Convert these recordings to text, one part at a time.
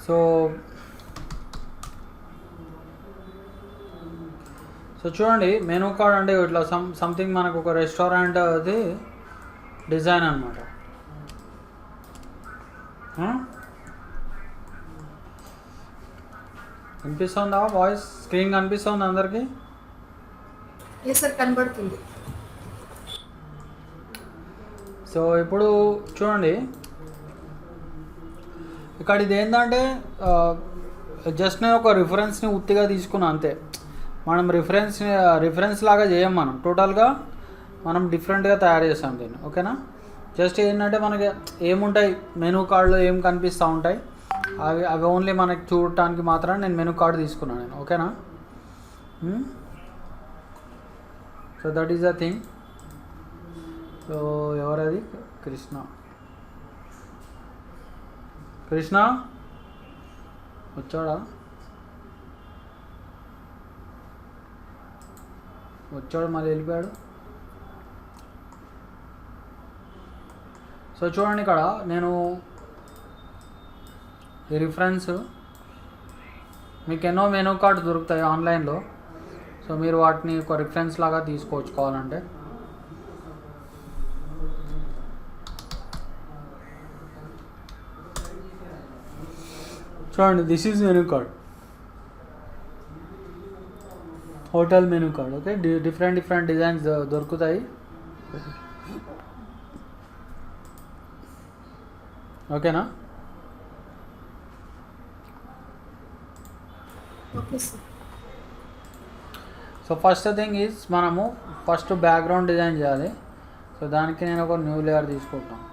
So so చూడండి, menu card అంటే ఇట్లా సంథింగ్ మనకు ఒక రెస్టారెంట్ అది డిజైన్ అనమాట. కనిపిస్తుందా వాయిస్? స్క్రీన్ కనిపిస్తుంది అందరికీ? ఎస్ సార్, కనబడుతుంది. సో ఇప్పుడు చూడండి, ఇక్కడ ఇది ఏంటంటే జస్ట్ నేను ఒక రిఫరెన్స్ని ఉత్తిగా తీసుకున్నా అంతే. మనం రిఫరెన్స్ లాగా చేయం, మనం టోటల్గా మనం డిఫరెంట్గా తయారు చేస్తాం దీన్ని. ఓకేనా? జస్ట్ ఏంటంటే మనకి ఏముంటాయి మెనూ కార్డులో ఏం కనిపిస్తూ ఉంటాయి, అవి ఓన్లీ మనకి చూడటానికి మాత్రం నేను మెనూ కార్డు తీసుకున్నాను నేను. ఓకేనా? So that is the thing. So ఎవరది? కృష్ణ వచ్చాడా? వచ్చాడు మళ్ళీ వెళ్ళిపోయాడు. సో చూడండి, ఇక్కడ నేను ఈ రిఫరెన్స్ మీకు ఎన్నో మెనూ కార్డు దొరుకుతాయి ఆన్లైన్లో. సో మీరు వాటిని ఒక రిఫరెన్స్ లాగా తీసుకోవచ్చు కావాలంటే. చూడండి, this is menu card, hotel menu card. Okay, different designs దొరుకుతాయి. ఓకేనా? Okay sir. So first thing is మనము ఫస్ట్ బ్యాక్గ్రౌండ్ డిజైన్ చేయాలి. సో దానికి నేను ఒక న్యూ లేయర్ తీసుకుంటాను.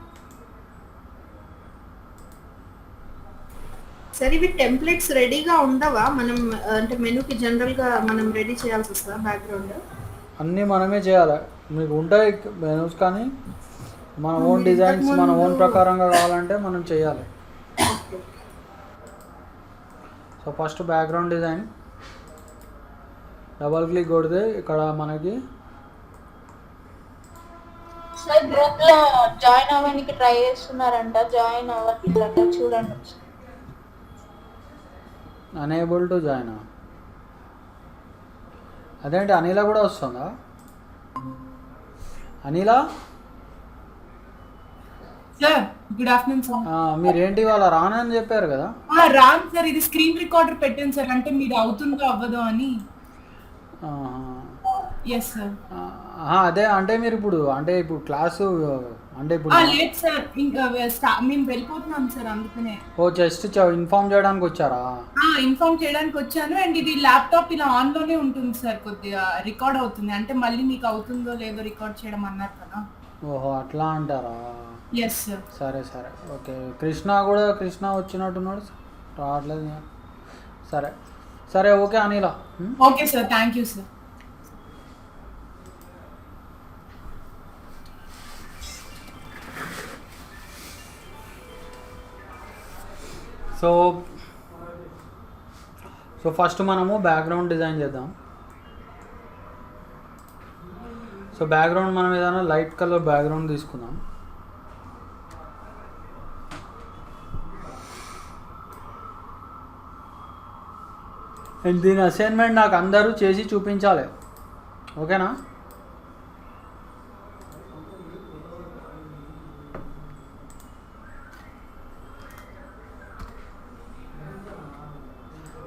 సరే, ఇవి టెంప్లెట్స్ రెడీగా ఉండవా? మనం అంటే మెనూకి జనరల్గా మనం రెడీ చేయాల్సి వస్తుందా బ్యాక్గ్రౌండ్? అన్నీ మనమే చేయాలి. మీకు ఉంటాయి మెనూస్, కానీ మన ఓన్ డిజైన్స్ మన ఓన్ ప్రకారంగా కావాలంటే మనం చేయాలి. So first background design double click కొడితే ఇక్కడ మనకి సార్ గ్రూప్ లో జాయిన్ అవ్వడానికి ట్రై చేస్తున్నారంట, జాయిన్ అవ్వట్లేదంట, చూడండి. Unable to join. అదేంటి, అనిల కూడా వస్తుందా? అనిల సార్ గుడ్ ఆఫ్టర్నూన్ సార్. మీరేంటి వాళ్ళ రానని చెప్పారు కదా? రామ్ సార్, ఇది స్క్రీన్ రికార్డర్ పెట్టాను సార్, అంటే మీరు అవుతుందో అవ్వదో అని. Yes sir. అదే అంటే మీరు ఇప్పుడు క్లాసు అంటే ఇప్పుడు లేదు సార్, ఇంకా మేము వెళ్ళిపోతున్నాం సార్, అందుకనే. ఓ జస్ట్ ఇన్ఫార్మ్ చేయడానికి వచ్చారా? ఇన్ఫార్మ్ చేయడానికి వచ్చాను. అండ్ ఇది ల్యాప్టాప్ ఇలా ఆన్ లోనే ఉంటుంది సార్, కొద్దిగా రికార్డ్ అవుతుంది, అంటే మళ్ళీ మీకు అవుతుందో లేదో రికార్డ్ చేయడం అన్నారు కదా. ఓహో, అట్లా అంటారా? Yes sir. సరే ఓకే. కృష్ణ వచ్చినట్టున్నాడు, రావట్లేదు. సరే okay Anila. Okay sir, thank you sir. So first మనము బ్యాక్గ్రౌండ్ డిజైన్ చేద్దాం. సో బ్యాక్గ్రౌండ్ మనం ఏదైనా లైట్ కలర్ బ్యాక్గ్రౌండ్ తీసుకుందాం. అండ్ దీని అసైన్మెంట్ నాకు అందరూ చేసి చూపించాలి. ఓకేనా?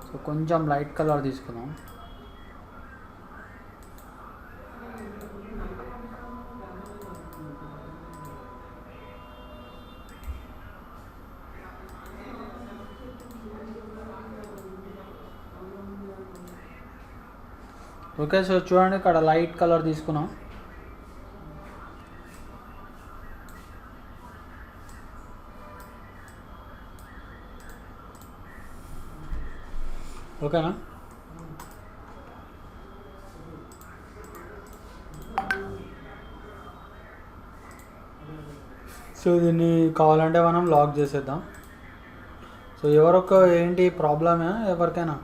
సో కొంచెం లైట్ కలర్ తీసుకుందాం. ఓకే, సో చూడండి, ఇక్కడ లైట్ కలర్ తీసుకున్నాం. ఓకేనా? సో దీన్ని కావాలంటే మనం లాక్ చేసేద్దాం. సో ఏంటి ప్రాబ్లమే ఎవరికైనా?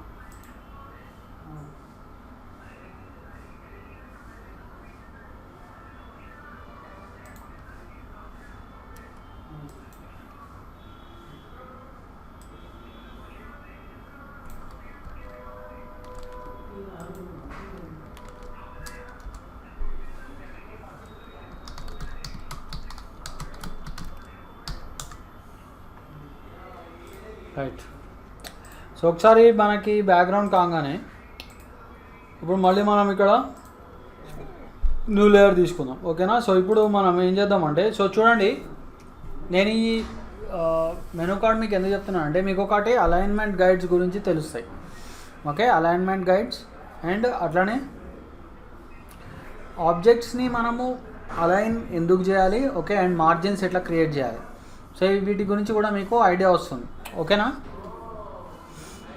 రైట్. సో ఒకసారి మనకి బ్యాక్గ్రౌండ్ కాగానే ఇప్పుడు మళ్ళీ మనం ఇక్కడ న్యూ లేయర్ తీసుకుందాం, ఓకేనా. సో ఇప్పుడు మనం ఏం చేద్దామంటే, సో చూడండి నేను ఈ మెనూ కార్డ్ మీకు ఎందుకు చెప్తున్నాను అంటే, మీకు ఒకటి అలైన్మెంట్ గైడ్స్ గురించి తెలుస్తాయి, ఓకే. అలైన్మెంట్ గైడ్స్ అండ్ అట్లనే ఆబ్జెక్ట్స్ని మనము అలైన్ ఎందుకు చేయాలి, ఓకే, అండ్ మార్జిన్స్ ఎట్లా క్రియేట్ చేయాలి. సో వీటి గురించి కూడా మీకు ఐడియా వస్తుంది, ఓకేనా.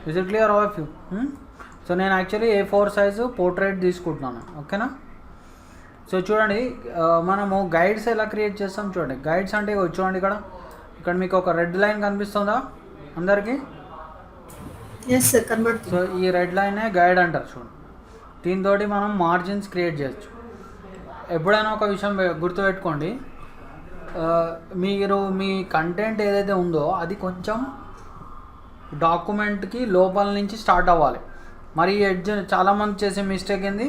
Is it clear all of you? So నేను యాక్చువల్లీ A4 సైజు పోర్ట్రేట్ తీసుకుంటున్నాను, ఓకేనా. సో చూడండి మనము గైడ్స్ ఎలా క్రియేట్ చేస్తాం చూడండి. గైడ్స్ అంటే చూడండి ఇక్కడ మీకు ఒక రెడ్ లైన్ కనిపిస్తుందా అందరికీ? Yes sir convert. సో ఈ రెడ్ లైనే గైడ్ అంటారు చూడండి. దీంతో మనం మార్జిన్స్ క్రియేట్ చేయొచ్చు. ఎప్పుడైనా ఒక విషయం గుర్తుపెట్టుకోండి, మీరు మీ కంటెంట్ ఏదైతే ఉందో అది కొంచెం డాక్యుమెంట్కి లోపల నుంచి స్టార్ట్ అవ్వాలి. మరి ఎడ్జ్ చాలామంది చేసే మిస్టేక్ ఏంది,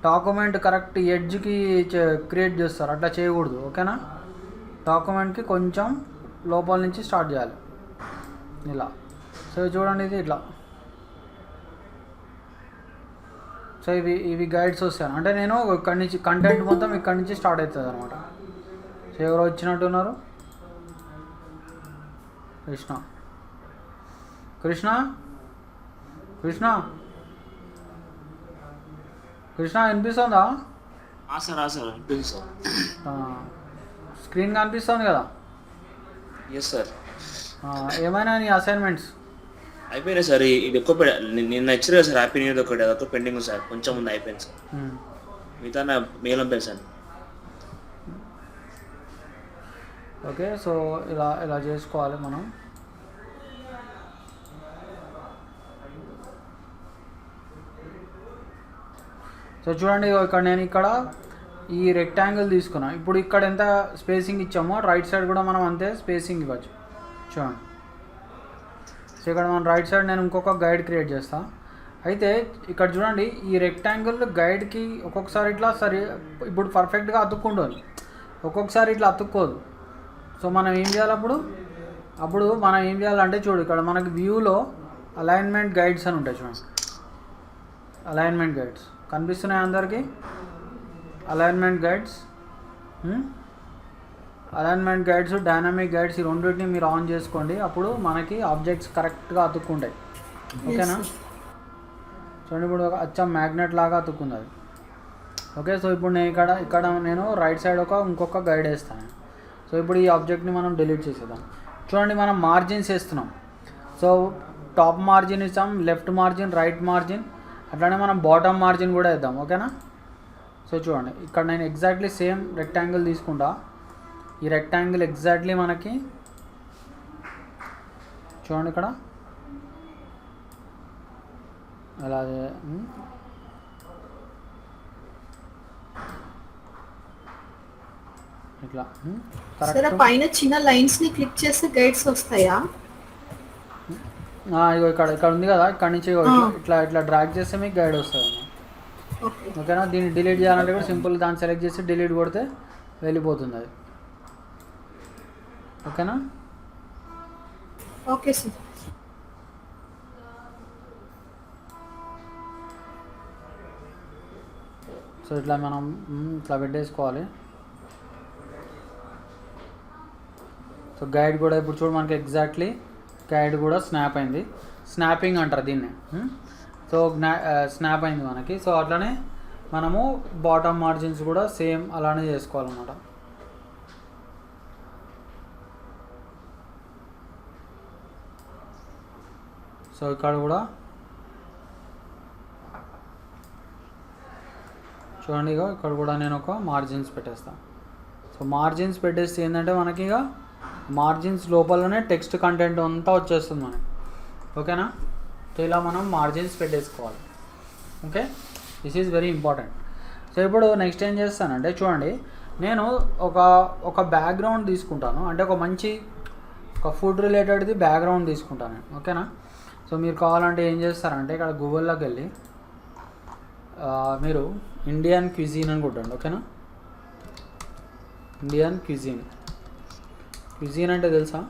డాక్యుమెంట్ కరెక్ట్ ఎడ్జ్కి క్రియేట్ చేస్తారు, అట్లా చేయకూడదు, ఓకేనా. డాక్యుమెంట్కి కొంచెం లోపల నుంచి స్టార్ట్ చేయాలి ఇలా. సో చూడండి ఇది ఇట్లా. సో ఇవి గైడ్స్ వస్తాను అంటే నేను ఇక్కడి నుంచి కంటెంట్ మొత్తం ఇక్కడి నుంచి స్టార్ట్ అవుతుంది అనమాట. సో ఎవరు వచ్చినట్టున్నారు? కృష్ణ కృష్ణ కృష్ణ కృష్ణ వినిపిస్తుందా? సార్ వినిపిస్తుంది సార్. స్క్రీన్ కనిపిస్తుంది కదా? Yes sir. ఏమైనా నీ అసైన్మెంట్స్ అయిపోయినాయి సార్. ఇది ఒక్క నిన్న ఇచ్చారు కదా సార్, హ్యాపీ న్యూ ఇయర్ ఒకటి, అదొక పెండింగ్ సార్, కొంచెం ముందు అయిపోయింది సార్. మిగతా నా మెయిల్ పంపాను సార్. ఓకే. సో ఇలా చేసుకోవాలి మనం. సో చూడండి ఇక్కడ ఈ రెక్టాంగిల్ తీసుకున్నాం. ఇప్పుడు ఇక్కడ ఎంత స్పేసింగ్ ఇచ్చామో రైట్ సైడ్ కూడా మనం అంతే స్పేసింగ్ ఇవ్వచ్చు చూడండి. సో ఇక్కడ మనం రైట్ సైడ్ నేను ఇంకొక గైడ్ క్రియేట్ చేస్తాను. అయితే ఇక్కడ చూడండి ఈ రెక్టాంగిల్ గైడ్కి ఒక్కొక్కసారి ఇట్లా సరే ఇప్పుడు పర్ఫెక్ట్గా అతుక్కుంటుంది, ఒక్కొక్కసారి ఇట్లా అతుక్కోదు. సో మనం ఏం చేయాలి అప్పుడు మనం ఏం చేయాలంటే చూడు ఇక్కడ మనకి వ్యూలో అలైన్మెంట్ గైడ్స్ అని ఉంటాయి చూడండి. అలైన్మెంట్ గైడ్స్ కనిపిస్తున్నాయి అందరికీ? అలైన్మెంట్ గైడ్స్ డైనామిక్ గైడ్స్ ఈ రెండింటిని మీరు ఆన్ చేసుకోండి, అప్పుడు మనకి ఆబ్జెక్ట్స్ కరెక్ట్గా అతుక్కుంటాయి, ఓకేనా. చూడండి ఇప్పుడు ఒక అచ్చం మ్యాగ్నెట్ లాగా అతుక్కుంది అది, ఓకే. సో ఇప్పుడు నేను ఇక్కడ నేను రైట్ సైడ్ ఇంకొక గైడ్ వేస్తాను. సో ఇప్పుడు ఈ ఆబ్జెక్ట్ని మనం డిలీట్ చేసేద్దాం. చూడండి మనం మార్జిన్స్ వేస్తున్నాం. సో టాప్ మార్జిన్ ఇస్తాం, లెఫ్ట్ మార్జిన్, రైట్ మార్జిన్, అట్లానే మనం బాటమ్ మార్జిన్ కూడా వేద్దాం, ఓకేనా. సో చూడండి ఇక్కడ నేను ఎగ్జాక్ట్లీ సేమ్ రెక్టాంగిల్ తీసుకుంటా. ఈ రెక్టాంగిల్ ఎగ్జాక్ట్లీ మనకి చూడండి ఇక్కడ అలా ఇట్లా సరే పైన చిన్న లైన్స్ ని క్లిక్ చేస్తే గైడ్స్ వస్తాయా? ఇగో ఇక్కడ ఉంది కదా, ఇక్కడ నుంచి ఇట్లా డ్రాగ్ చేస్తే మీకు గైడ్ వస్తుంది, ఓకేనా. దీన్ని డిలీట్ చేయాలంటే కూడా సింపుల్ దాన్ని సెలెక్ట్ చేసి డిలీట్ కొడితే వెళ్ళిపోతుంది అది, ఓకేనా. Okay sir. సో ఇట్లా మనం ఇట్లా పెట్టేసుకోవాలి. సో గైడ్ కూడా ఇప్పుడు చూడు మనకి ఎగ్జాక్ట్లీ గైడ్ కూడా స్నాప్ అయింది. స్నాపింగ్ అంటారు దీన్ని. సో స్నాప్ అయింది మనకి. సో అట్లనే మనము బాటమ్ మార్జిన్స్ కూడా సేమ్ అలానే చేసుకోవాలన్నమాట. సో ఇక్కడ కూడా చూడండి ఇక్కడ కూడా నేను ఒక మార్జిన్స్ పెట్టేస్తాను. సో మార్జిన్స్ పెట్టేస్తే ఏంటంటే మనకి ఇక మార్జిన్స్ లోపలనే టెక్స్ట్ కంటెంట్ అంతా వచ్చేస్తుంది మనకి, ఓకేనా. సో ఇలా మనం మార్జిన్స్ పెట్టేసుకోవాలి, okay. This is very important. So ఇప్పుడు నెక్స్ట్ ఏం చేస్తానంటే చూడండి నేను ఒక బ్యాక్గ్రౌండ్ తీసుకుంటాను, అంటే ఒక ఫుడ్ రిలేటెడ్ది బ్యాక్గ్రౌండ్ తీసుకుంటాను, ఓకేనా. సో మీరు కావాలంటే ఏం చేస్తారంటే ఇక్కడ గూగుల్లోకి వెళ్ళి మీరు ఇండియన్ క్విజీన్ అని కొట్టండి, ఓకేనా. ఇండియన్ క్విజీన్ అంటే తెలుసా?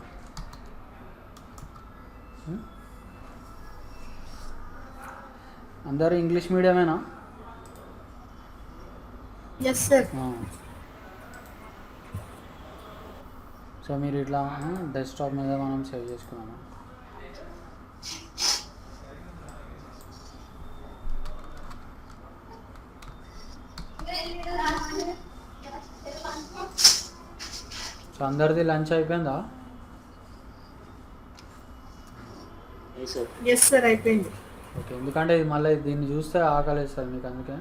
అందరూ ఇంగ్లీష్ మీడియమేనా? Yes sir. సో మీరు ఇట్లా డెస్క్టాప్ మీద మనం సేవ్ చేసుకున్నాము. సో అందరిది లంచ్ అయిపోయిందా? సార్ ఎస్ సార్ అయిపోయింది. ఓకే, ఎందుకంటే ఇది మళ్ళీ దీన్ని చూస్తే ఆకలేస్తుంది మీకు, అందుకే.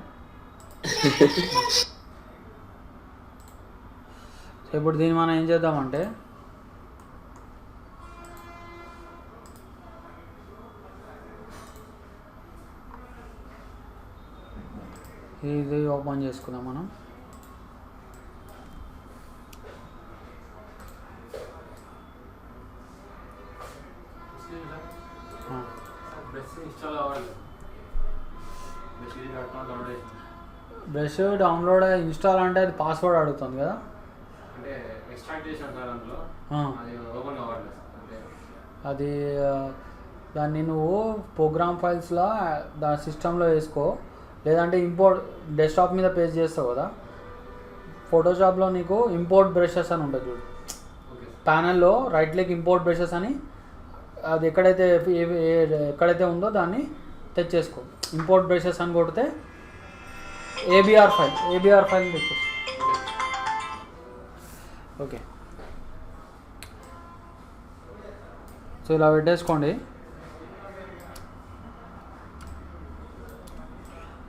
సో ఇప్పుడు దీన్ని మనం ఏం చేద్దామంటే ఇది ఓపెన్ చేసుకుందాం మనం. బ్రష్ డౌన్లోడ్ ఇన్స్టాల్ అంటే అది పాస్వర్డ్ అడుగుతుంది కదా. అది దాన్ని నువ్వు ప్రోగ్రామ్ ఫైల్స్లో దాని సిస్టంలో వేసుకో, లేదంటే ఇంపోర్ట్ డెస్క్టాప్ మీద పేస్ట్ చేస్తావు కదా. ఫోటోషాప్లో నీకు ఇంపోర్ట్ బ్రషెస్ అని ఉంటుంది చూడు, ప్యానల్లో రైట్ క్లిక్ ఇంపోర్ట్ బ్రషెస్ అని, అది ఎక్కడైతే ఉందో దాన్ని తెచ్చేసుకో. ఇంపోర్ట్ బ్రషెస్ అని కొడితే ఏబిఆర్ ఫైల్ తెచ్చేసుకో. ఓకే, సో ఇలా పెట్టేసుకోండి.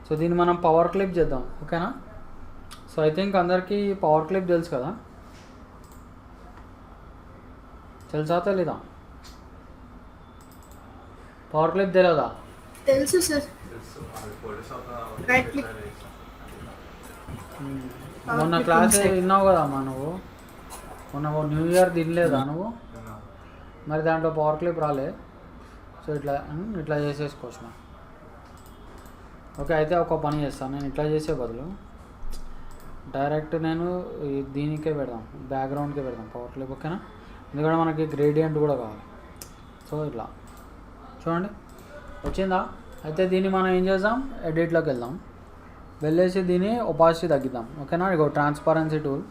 సో దీన్ని మనం పవర్ క్లిప్ చేద్దాం, ఓకేనా. సో ఐ థింక్ అందరికీ పవర్ క్లిప్ తెలుసు కదా, తెలుసా తెలీదా? పవర్ క్లిప్ తెలియదా? తెలుసు సార్. Right click. మొన్న క్లాస్ విన్నావు కదమ్మా నువ్వు, మొన్న న్యూ ఇయర్ తినలేదా నువ్వు? మరి దాంట్లో పవర్ క్లిప్ రాలే. సో ఇట్లా చేసేసుకోవచ్చు మనం. ఓకే, అయితే ఒక పని చేస్తాను నేను. ఇట్లా చేసే బదులు డైరెక్ట్ నేను దీనికే పెడదాం, బ్యాక్గ్రౌండ్కే పెడదాం పవర్ క్లిప్, ఓకేనా. ఎందుకంటే మనకి గ్రేడియంట్ కూడా కావాలి. సో ఇట్లా చూడండి వచ్చిందా. అయితే దీన్ని మనం ఏం చేద్దాం, ఎడిట్లోకి వెళ్దాం, వెళ్ళేసి దీన్ని ఒపాసిటీ తగ్గిద్దాం, ఓకేనా. ఇగో ట్రాన్స్పరెన్సీ టూల్,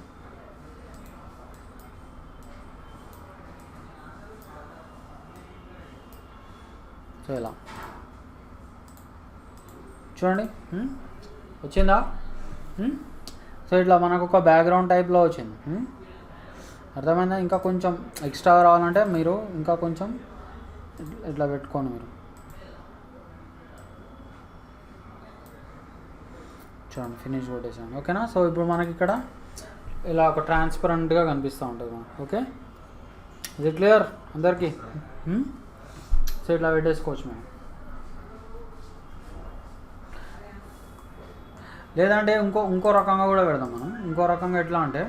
సో ఇలా చూడండి వచ్చిందా. సో ఇట్లా మనకు ఒక బ్యాక్గ్రౌండ్ టైప్లో వచ్చింది, అర్థమైందా. ఇంకా కొంచెం ఎక్స్ట్రా రావాలంటే మీరు ఇంకా కొంచెం ఇట్లా పెట్టుకోండి మీరు. చూడండి ఫినిష్ కొట్టేసాను, ఓకేనా. సో ఇప్పుడు మనకి ఇక్కడ ఇలా ఒక ట్రాన్స్పరెంట్గా కనిపిస్తూ ఉంటుంది మనకు, ఓకే. ఇది క్లియర్ అందరికీ. సో ఇట్లా పెట్టేసుకోవచ్చు మేము. లేదంటే ఇంకో రకంగా కూడా పెడదాం మనం. ఇంకో రకంగా ఎట్లా అంటే,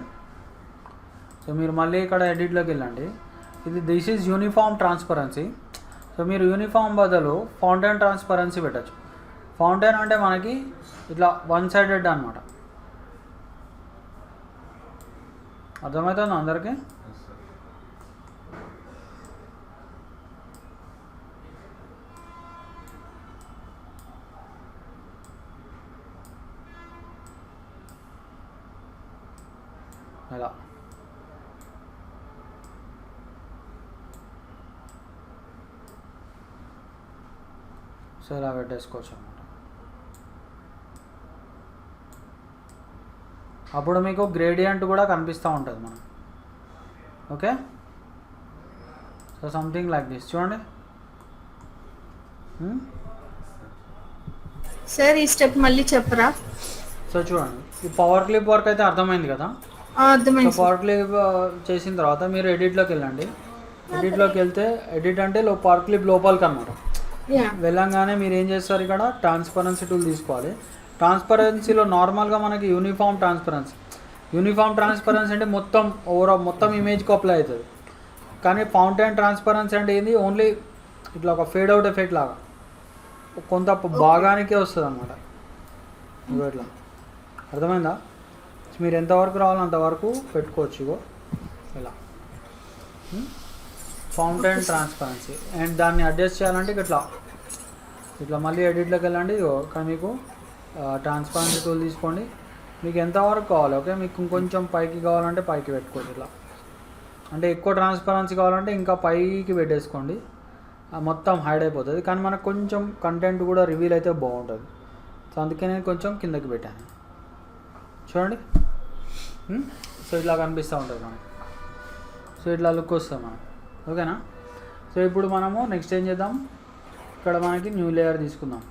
సో మీరు మళ్ళీ ఇక్కడ ఎడిట్లోకి వెళ్ళండి. This is uniform transparency. So మీరు యూనిఫామ్ బదులు ఫౌంటైన్ ట్రాన్స్పరెన్సీ పెట్టచ్చు. ఫౌంటైన్ అంటే మనకి ఇట్లా వన్ సైడెడ్ అనమాట, అర్థమవుతుంది అందరికీ. ఇలా సో ఇలా పెట్టేసుకోవచ్చు అనమాట. అప్పుడు మీకు గ్రేడియంట్ కూడా కనిపిస్తూ ఉంటుంది మనం, okay. So something like this చూడండి. సార్ ఈ స్టెప్ మళ్ళీ చెప్పరా? సో చూడండి, ఈ పవర్ క్లిప్ వర్క్ అయితే అర్థమైంది కదా. సో అర్థమైంది. పవర్ క్లిప్ చేసిన తర్వాత మీరు ఎడిట్లోకి వెళ్ళండి. ఎడిట్లోకి వెళ్తే ఎడిట్ అంటే పవర్ క్లిప్ లోపలికి అనమాట. వెళ్ళంగానే మీరు ఏం చేస్తారు, ఇక్కడ ట్రాన్స్పరెన్సీ టూల్ తీసుకోవాలి. ట్రాన్స్పరెన్సీలో నార్మల్గా మనకి యూనిఫామ్ ట్రాన్స్పరెన్సీ అంటే మొత్తం ఇమేజ్కి అప్లై అవుతుంది. కానీ ఫౌంటైన్ ట్రాన్స్పరెన్సీ అంటే ఏంది, ఓన్లీ ఇట్లా ఒక ఫేడ్ అవుట్ ఎఫెక్ట్ లాగా కొంత భాగానికే వస్తుంది అనమాట. ఇట్లా అర్థమైందా. మీరు ఎంతవరకు రావాలో అంతవరకు పెట్టుకోవచ్చు. ఇగో ఇలా ఫౌంటైన్ ట్రాన్స్పరెన్సీ. అండ్ దాన్ని అడ్జస్ట్ చేయాలంటే ఇట్లా ఇట్లా మళ్ళీ ఎడిట్లోకి వెళ్ళండి. ఇదిగో ఇక్కడ మీకు ట్రాన్స్పరెన్సీ టూల్ తీసుకోండి. మీకు ఎంతవరకు కావాలి, ఓకే, మీకు ఇంకొంచెం పైకి కావాలంటే పైకి పెట్టుకోండి. ఇట్లా అంటే ఎక్కువ ట్రాన్స్పరెన్సీ కావాలంటే ఇంకా పైకి పెట్టేసుకోండి, మొత్తం హైడ్ అయిపోతుంది. కానీ మనకు కొంచెం కంటెంట్ కూడా రివీల్ అయితే బాగుంటుంది. సో అందుకే నేను కొంచెం కిందకి పెట్టాను. చూడండి. సో ఇట్లా కనిపిస్తూ ఉంటుంది మనకి. సో ఇట్లా లుక్ వస్తుంది మనకి, ఓకేనా. సో ఇప్పుడు మనము నెక్స్ట్ ఏం చేద్దాం, ఇక్కడ మనకి న్యూ లేయర్ తీసుకుందాం.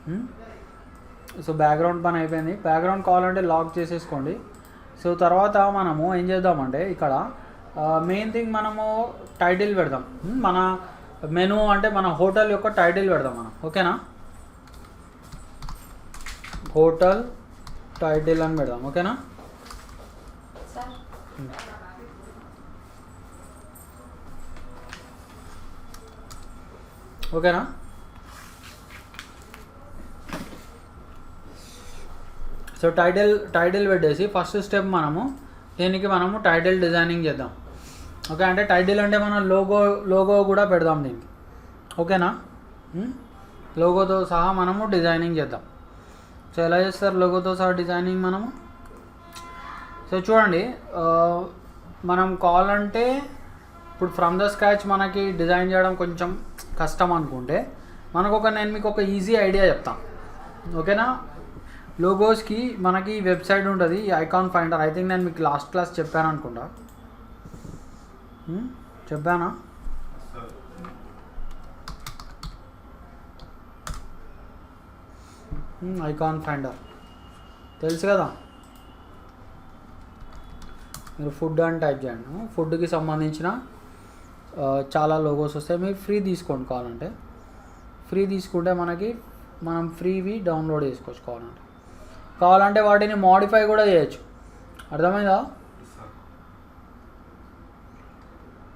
సో బ్యాక్గ్రౌండ్ పని అయిపోయింది. బ్యాక్గ్రౌండ్ కావాలంటే లాక్ చేసేసుకోండి. సో తర్వాత మనము ఏం చేద్దామంటే ఇక్కడ మెయిన్ థింగ్ మనము టైటిల్ పెడదాం. మన మెనూ అంటే మన హోటల్ యొక్క టైటిల్ పెడదాం మనం, ఓకేనా. హోటల్ టైటిల్ అని పెడదాం, ఓకేనా. ఓకేనా. సో టైటిల్ పెట్టేసి ఫస్ట్ స్టెప్ మనము దీనికి మనము టైటిల్ డిజైనింగ్ చేద్దాం, ఓకే. అంటే టైటిల్ అంటే మనం లోగో కూడా పెడదాం దీనికి, ఓకేనా. లోగోతో సహా మనము డిజైనింగ్ చేద్దాం. సో ఎలా చేస్తారు లోగోతో సహా డిజైనింగ్ మనము? సో చూడండి, మనం కావాలంటే ఇప్పుడు ఫ్రమ్ ద స్క్రాచ్ మనకి డిజైన్ చేయడం కొంచెం కష్టం అనుకుంటే నేను మీకు ఒక ఈజీ ఐడియా చెప్తాను, ఓకేనా. లోగోస్కి మనకి వెబ్సైట్ ఉంటుంది, ఐకాన్ ఫైండర్. ఐ థింక్ నేను మీకు లాస్ట్ క్లాస్ చెప్పాను అనుకుంటా. చెప్పానా? ఐకాన్ ఫైండర్ తెలుసు కదా. మీరు ఫుడ్ అని టైప్ చేయండి. ఫుడ్కి సంబంధించిన చాలా లోగోస్ వస్తాయి. మీరు ఫ్రీ తీసుకోండి కావాలంటే. ఫ్రీ తీసుకుంటే మనం ఫ్రీవి డౌన్లోడ్ చేసుకోవచ్చు కావాలంటే వాటిని మోడిఫై కూడా చేయొచ్చు. అర్థమైందా?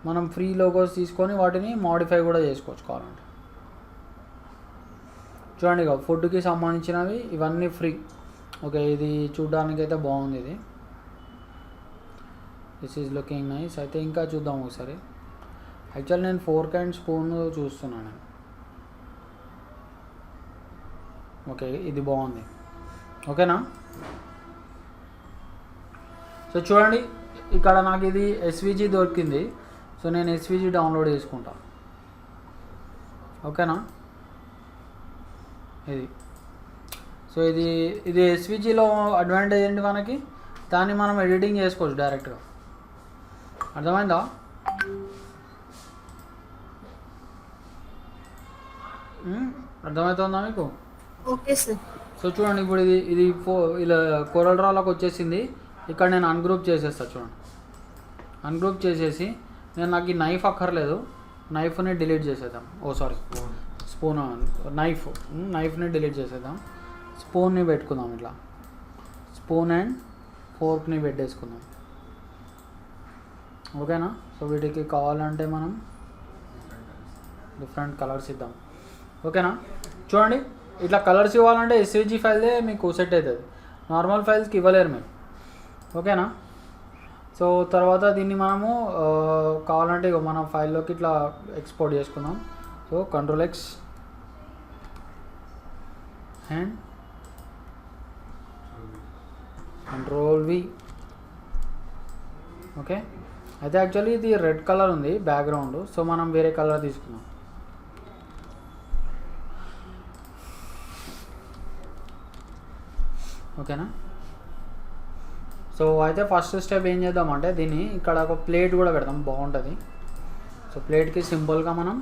మనం ఫ్రీ లోగోస్ తీసుకొని వాటిని మోడిఫై కూడా చేసుకోవచ్చు కావాలంటే. చూడండి, ఇక ఫుడ్కి సంబంధించినవి ఇవన్నీ ఫ్రీ, ఓకే. ఇది చూడడానికి అయితే బాగుంది. ఇది దిస్ ఈజ్ లుకింగ్ నైస్. అయితే ఇంకా చూద్దాం ఒకసారి. యాక్చువల్ నేను ఫోర్క్ అండ్ స్పూన్ చూస్తున్నాను, ఓకే. ఇది బాగుంది, ఓకేనా. సో చూడండి, ఇక్కడ నాకు ఇది ఎస్విజి దొరికింది. సో నేను ఎస్విజి డౌన్లోడ్ చేసుకుంటా, ఓకేనా. సో ఇది ఎస్విజిలో అడ్వాంటేజ్ ఏంటి మనకి, దాన్ని మనం ఎడిటింగ్ చేసుకోవచ్చు డైరెక్ట్గా. అర్థమైందా? అర్థమవుతుందా మీకు? Okay sir. సో చూడండి, ఇప్పుడు ఇది ఇలా కోరల్ డ్రాలోకి వచ్చేసింది. ఇక్కడ నేను అన్గ్రూప్ చేసేస్తాను. చూడండి, అన్గ్రూప్ చేసేసి నాకు ఈ నైఫ్ అక్కర్లేదు, నైఫ్ని డిలీట్ చేసేద్దాం. స్పూన్ నైఫ్ని డిలీట్ చేసేద్దాం. స్పూన్ని పెట్టుకుందాం. ఇట్లా స్పూన్ అండ్ ఫోర్క్ని పెట్టేసుకుందాం, ఓకేనా. సో వీటికి కావాలంటే మనం డిఫరెంట్ కలర్స్ ఇద్దాం, ఓకేనా. చూడండి, ఇట్లా కలర్స్ ఇవ్వాలంటే ఎస్విజి ఫైల్దే మీకు సెట్ అవుతుంది, నార్మల్ ఫైల్స్కి ఇవ్వలేరు మీరు, ఓకేనా. సో తర్వాత దీన్ని మనము కావాలంటే మన ఫైల్లోకి ఇట్లా ఎక్స్పోర్ట్ చేసుకుందాం. So Ctrl+X and Ctrl+V, okay. అయితే యాక్చువల్లీ ఇది రెడ్ కలర్ ఉంది బ్యాక్గ్రౌండ్. సో మనం వేరే కలర్ తీసుకుందాం, ఓకేనా. సో అయితే ఫస్ట్ స్టెప్ ఏం చేద్దామంటే దీన్ని ఇక్కడ ఒక ప్లేట్ కూడా పెడదాం, బాగుంటుంది. సో ప్లేట్కి సింపుల్గా మనం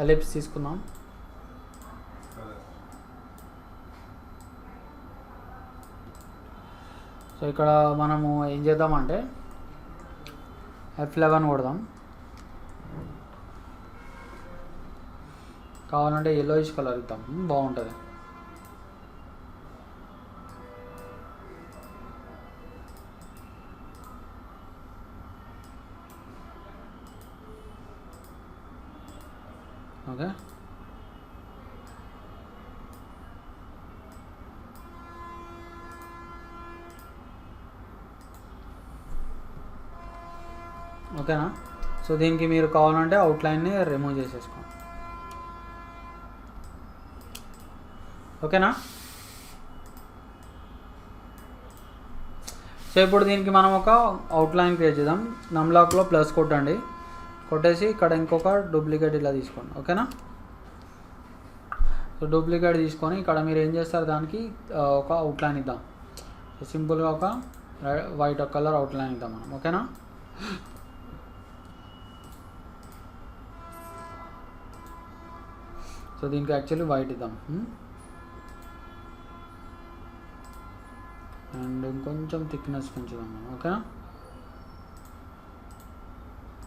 ఎలిప్స్ తీసుకుందాం. సో ఇక్కడ మనము ఏం చేద్దామంటే F11 కొడదాం. కావాలంటే yellowish కలర్ ఇద్దాం, బాగుంటుంది. ఓకే. ఓకేనా. సో దీనికి మీరు కావాలంటే అవుట్లైన్ని రిమూవ్ చేసేసుకోండి. ఓకేనా? సో ఇప్పుడు దీనికి మనం ఒక అవుట్లైన్ క్రియేట్ చేద్దాం. నమ్లాక్లో ప్లస్ కొట్టండి, కొట్టేసి ఇక్కడ ఇంకొక డూప్లికేట్ ఇలా తీసుకోండి. ఓకేనా? సో డూప్లికేట్ తీసుకొని ఇక్కడ మీరు ఏం చేస్తారు, దానికి ఒక అవుట్లైన్ ఇద్దాం. సో సింపుల్గా ఒక వైట్ కలర్ అవుట్లైన్ ఇద్దాం మనం. ఓకేనా? సో దీనికి యాక్చువల్లీ వైట్ ఇద్దాం. అండ్ ఇంకొంచెం థిక్నెస్ పెంచుదాం మనం. ఓకేనా?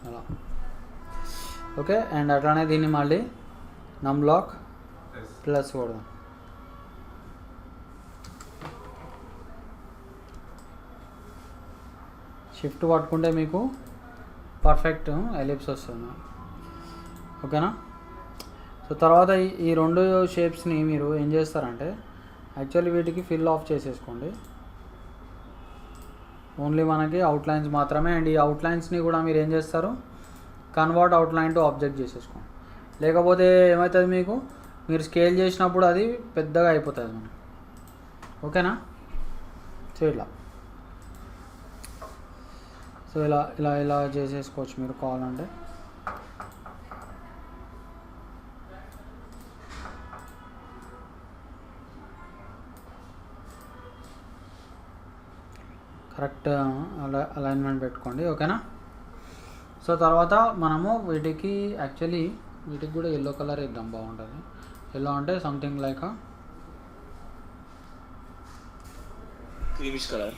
అలా. ఓకే, అండ్ అట్లానే దీన్ని మళ్ళీ నమ్లాక్ ప్లస్ కొడదాం. షిఫ్ట్ పట్టుకుంటే మీకు పర్ఫెక్ట్ ఎలిప్స్ వస్తుంది. ఓకేనా? సో తర్వాత ఈ రెండు షేప్స్ని మీరు ఏం చేస్తారంటే యాక్చువల్లీ వీటికి ఫిల్ ఆఫ్ చేసేసుకోండి. ఓన్లీ మనకి అవుట్లైన్స్ మాత్రమే. అండ్ ఈ అవుట్లైన్స్ని కూడా మీరు ఏం చేస్తారు, కన్వర్ట్ అవుట్లైన్ టు ఆబ్జెక్ట్ చేసేసుకోండి. లేకపోతే ఏమవుతుంది, మీకు మీరు స్కేల్ చేసినప్పుడు అది పెద్దగా అయిపోతుంది మనకి. ఓకేనా? సో ఇలా ఇలా చేసేసుకోవచ్చు మీరు కావాలంటే. కరెక్ట్ అలైన్మెంట్ పెట్టుకోండి. ఓకేనా? సో తర్వాత మనము వీటికి కూడా ఎల్లో కలర్ ఇద్దాం, బాగుంటుంది. ఎల్లో అంటే something like creamish colour,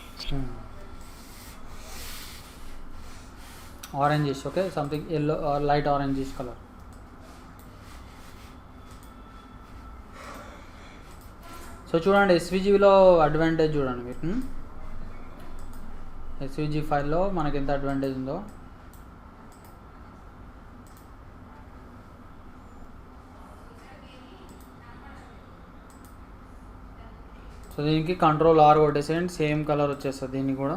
orangish. Okay, something yellow or light orangish colour. So చూడండి, ఎస్విజిలో అడ్వాంటేజ్ చూడండి మీకు. ఎస్విజి ఫైల్లో మనకి ఎంత అడ్వాంటేజ్ ఉందో. సో దీనికి కంట్రోల్ ఆర్ కొట్టేసేయండి, సేమ్ కలర్ వచ్చేస్తుంది దీనికి కూడా.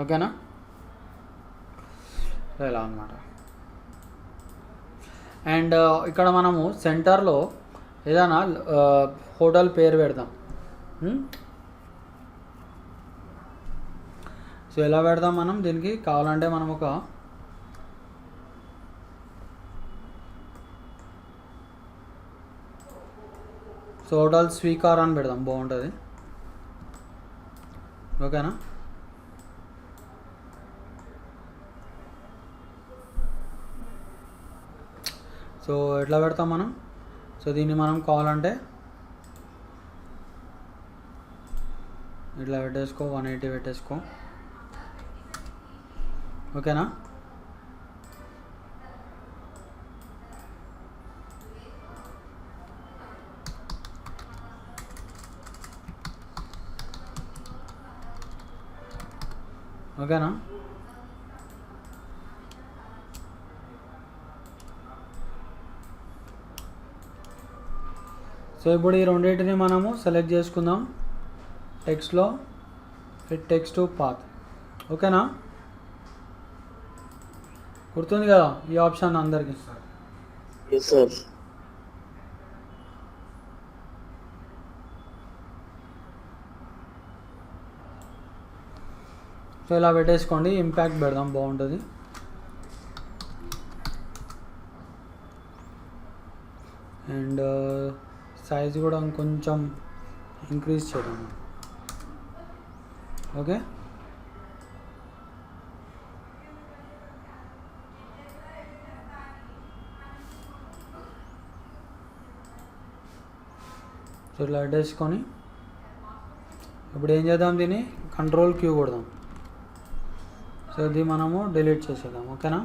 ఓకేనా? ఇలా అన్నమాట. అండ్ ఇక్కడ మనము సెంటర్లో ఏదైనా హోటల్ పేరు పెడదాం. సో ఎలా పెడదాం మనం, దీనికి కావాలంటే మనం ఒక హోటల్ స్వీకార్ అని పెడదాం, బాగుంటుంది. ఓకేనా? సో ఎట్లా పెడతాం మనం, సో దీన్ని మనం కావాలంటే ఇట్లా పెట్టేసుకో, 180 పెట్టేసుకో. ఓకేనా? ఓకేనా? సో ఇప్పుడు ఈ రెండింటిని మనము సెలెక్ట్ చేసుకుందాం. టెక్స్ట్లో టెక్స్ట్ టు పాత్. ఓకేనా? గుర్తుంది కదా ఈ ఆప్షన్ అందరికి. సో ఇలా పెట్టేసుకోండి, ఇంపాక్ట్ పెడదాం, బాగుంటుంది. అండ్ సైజ్ కూడా కొంచెం ఇంక్రీజ్ చేద్దాం. ఓకే, సో ఇలా పెట్టేసుకొని ఇప్పుడు ఏం చేద్దాం, దీన్ని కంట్రోల్ క్యూ కొడదాం. సో ఇది మనము డిలీట్ చేసేద్దాం. ఓకేనా?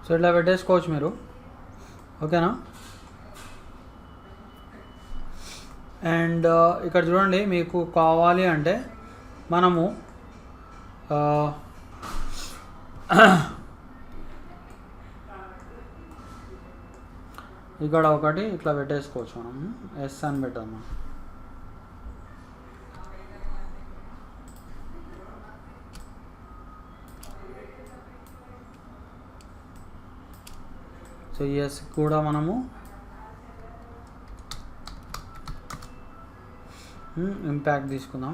సో ఇట్లా పెట్టేసుకోవచ్చు మీరు. ఓకేనా? అండ్ ఇక్కడ చూడండి, మీకు కావాలి అంటే మనము ఇక్కడ ఒకటి ఇట్లా పెట్టేసుకోవచ్చు మనం. ఎస్ అని పెట్టాం మనం. సో ఎస్ కూడా మనము ఇంపాక్ట్ తీసుకుందాం.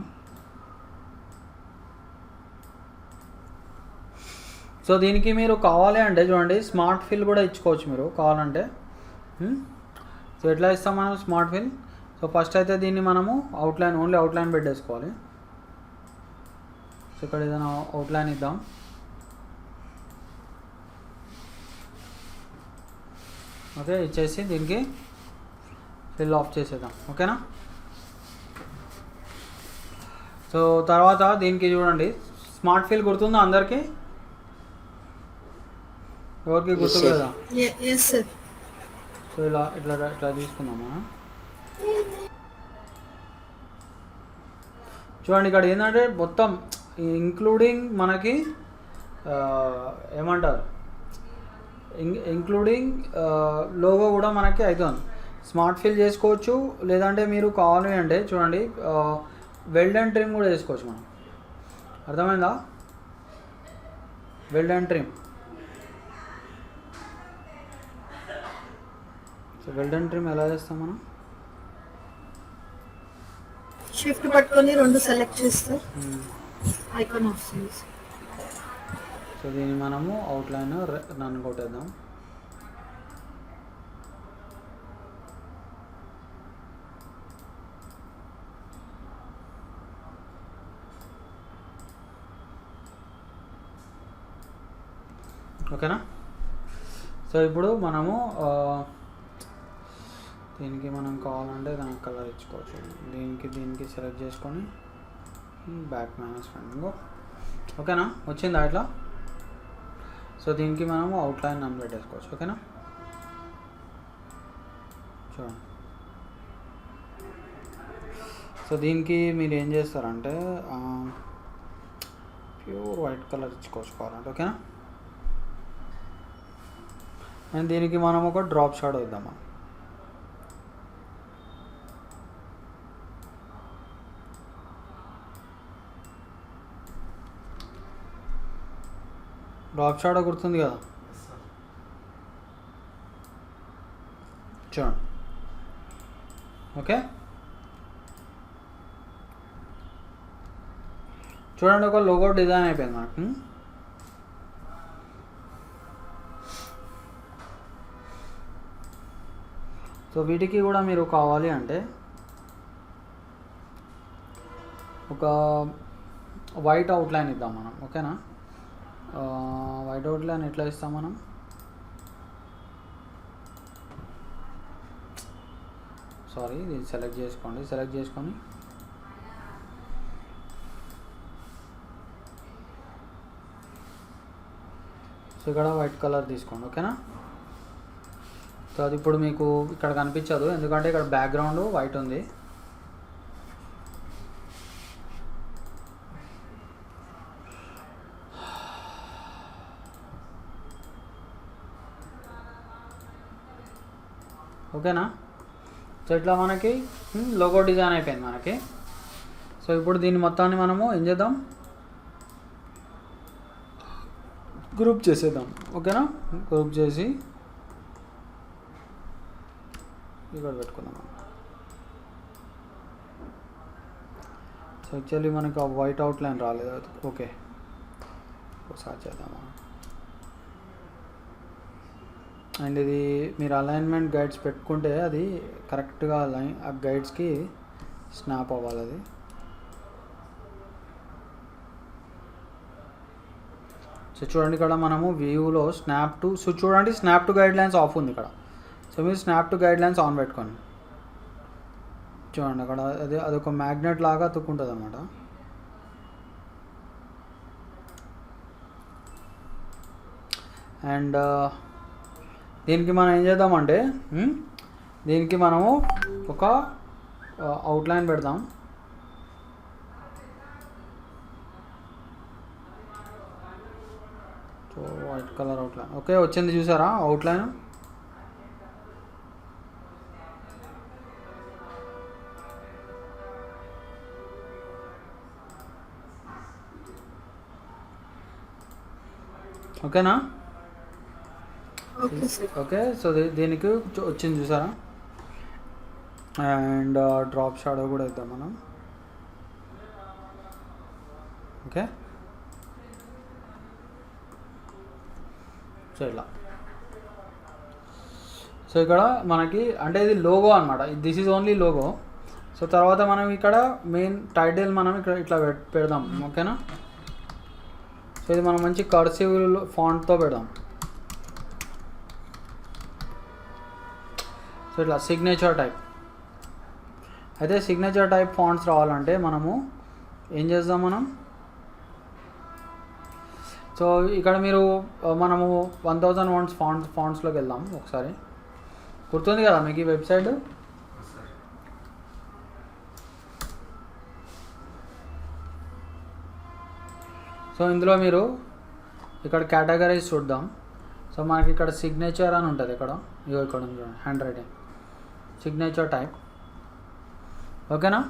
సో దీనికి మీరు కావాలి అంటే చూడండి స్మార్ట్ ఫిల్ కూడా ఇచ్చుకోవచ్చు మీరు కావాలంటే. సో ఎట్లా ఇస్తాం మనం స్మార్ట్ ఫిల్? సో ఫస్ట్ అయితే దీన్ని మనము అవుట్లైన్ ఓన్లీ అవుట్లైన్ పెట్టేసుకోవాలి. సో ఇక్కడ ఏదైనా అవుట్లైన్ ఇద్దాం. ఓకే, ఇచ్చేసి దీనికి ఫిల్ ఆఫ్ చేసేద్దాం. ఓకేనా? సో తర్వాత దీనికి చూడండి స్మార్ట్ ఫిల్ గుర్తుందా అందరికీ? ఎవరికి గుర్తు కదా? Yes sir. సో ఇలా ఇట్లా తీసుకుందామా. చూడండి ఇక్కడ ఏంటంటే మొత్తం ఇంక్లూడింగ్ మనకి ఏమంటారు ఇంక్లూడింగ్ లోగో కూడా మనకి అవుతుంది. స్మార్ట్ ఫిల్ చేసుకోవచ్చు, లేదంటే మీరు కావాలి అంటే చూడండి వెల్డ్ అండ్ ట్రిమ్ కూడా చేసుకోవచ్చు మనం. అర్థమైందా? Weld and trim. So weld and trim ఎలా చేస్తాం మనం? షిఫ్ట్ పట్టుకొని 2 సెలెక్ట్ చేస్తే ఐకాన్ వస్తుంది. సో దీన్ని మనము అవుట్లైన్ రన్ కొట్టేద్దాం. ఓకేనా? సో ఇప్పుడు మనము దీనికి మనం కావాలంటే దానికి కలర్ ఇచ్చుకోవచ్చు. దీనికి సెలెక్ట్ చేసుకొని బ్యాక్ మైనస్ ఫ్రంట్. ఓకేనా? వచ్చిందా ఇట్లా? సో దీనికి మనము అవుట్లైన్ నన్ను పెట్టేసుకోవచ్చు. ఓకేనా? చూడండి. సో దీనికి మీరు ఏం చేస్తారంటే ప్యూర్ వైట్ కలర్ ఇచ్చుకోవచ్చు కావాలంటే. ఓకేనా? అండ్ దీనికి మనం ఒక డ్రాప్ షాడో ఇద్దామా. డ్రాప్ షాడో గుర్తుంది కదా? చూడండి. ఓకే, చూడండి ఒక లోగో డిజైన్ అయిపోయింది మనకు. సో వీటికి కూడా మీరు కావాలి అంటే ఒక వైట్ అవుట్లైన్ ఇద్దాం మనం. ఓకేనా? వైట్ అవుట్లైన్ ఎట్లా ఇస్తాం మనం? సారీ, ఇది సెలెక్ట్ చేసుకోండి. సెలెక్ట్ చేసుకొని సో ఇక్కడ వైట్ కలర్ తీసుకోండి. ఓకేనా? సో అది ఇప్పుడు మీకు ఇక్కడ కనిపించదు, ఎందుకంటే ఇక్కడ బ్యాక్గ్రౌండ్ వైట్ ఉంది. ఓకేనా? సో ఇట్లా మనకి లోగో డిజైన్ అయిపోయింది మనకి. సో ఇప్పుడు దీన్ని మొత్తాన్ని మనము ఏం చేద్దాం? గ్రూప్ చేసేద్దాం. ఓకేనా? గ్రూప్ చేసి ఇక్కడ పెట్టుకుందాం. సో యాక్చువల్లీ మనకి ఆ వైట్ అవుట్లైన్ రాలేదు. ఓకే, ఒకసారి చేద్దామా. అండ్ ఇది మీరు అలైన్మెంట్ గైడ్స్ పెట్టుకుంటే అది కరెక్ట్గా ఆ గైడ్స్కి స్నాప్ అవ్వాలి అది. సో చూడండి ఇక్కడ మనము వ్యూలో సో చూడండి snap to guide lines of ఉంది ఇక్కడ. సో మీరు snap to guide lines on పెట్టుకోండి. చూడండి అక్కడ అదొక మ్యాగ్నెట్ లాగా అతుక్కుంటుంది అన్నమాట. అండ్ దీనికి మనం ఏం చేద్దామంటే దీనికి మనము ఒక అవుట్లైన్ పెడదాం. So white colour outline. Okay, వచ్చింది చూసారా అవుట్లైన్? ఓకేనా? Okay sir. ఓకే, సో దీనికి వచ్చింది చూసారా? అండ్ డ్రాప్ షాడో కూడా ఇద్దాం మనం. ఓకే, సో ఇలా. సో ఇక్కడ మనకి అంటే ఇది లోగో అనమాట, this is only logo. So తర్వాత మనం ఇక్కడ మెయిన్ టైటిల్ మనం ఇక్కడ ఇట్లా పెడదాం. ఓకేనా? సో ఇది మనం మంచి కర్సివ్ ఫాంట్తో పెడదాం. సో ఇట్లా సిగ్నేచర్ టైప్. అయితే సిగ్నేచర్ టైప్ ఫాంట్స్ రావాలంటే మనము ఏం చేద్దాం మనం? సో ఇక్కడ మీరు మనము 1000 words ఫాంట్స్లోకి వెళ్దాం ఒకసారి. గుర్తుంది కదా మీకు ఈ వెబ్సైట్? సో ఇందులో మీరు ఇక్కడ కేటగిరీస్ చూద్దాం. సో మనకి ఇక్కడ సిగ్నేచర్ అని ఉంటుంది. ఇక్కడ ఇక్కడ ఉంది చూడండి, హ్యాండ్ రైటింగ్ సిగ్నేచర్ టైప్. ఓకేనా?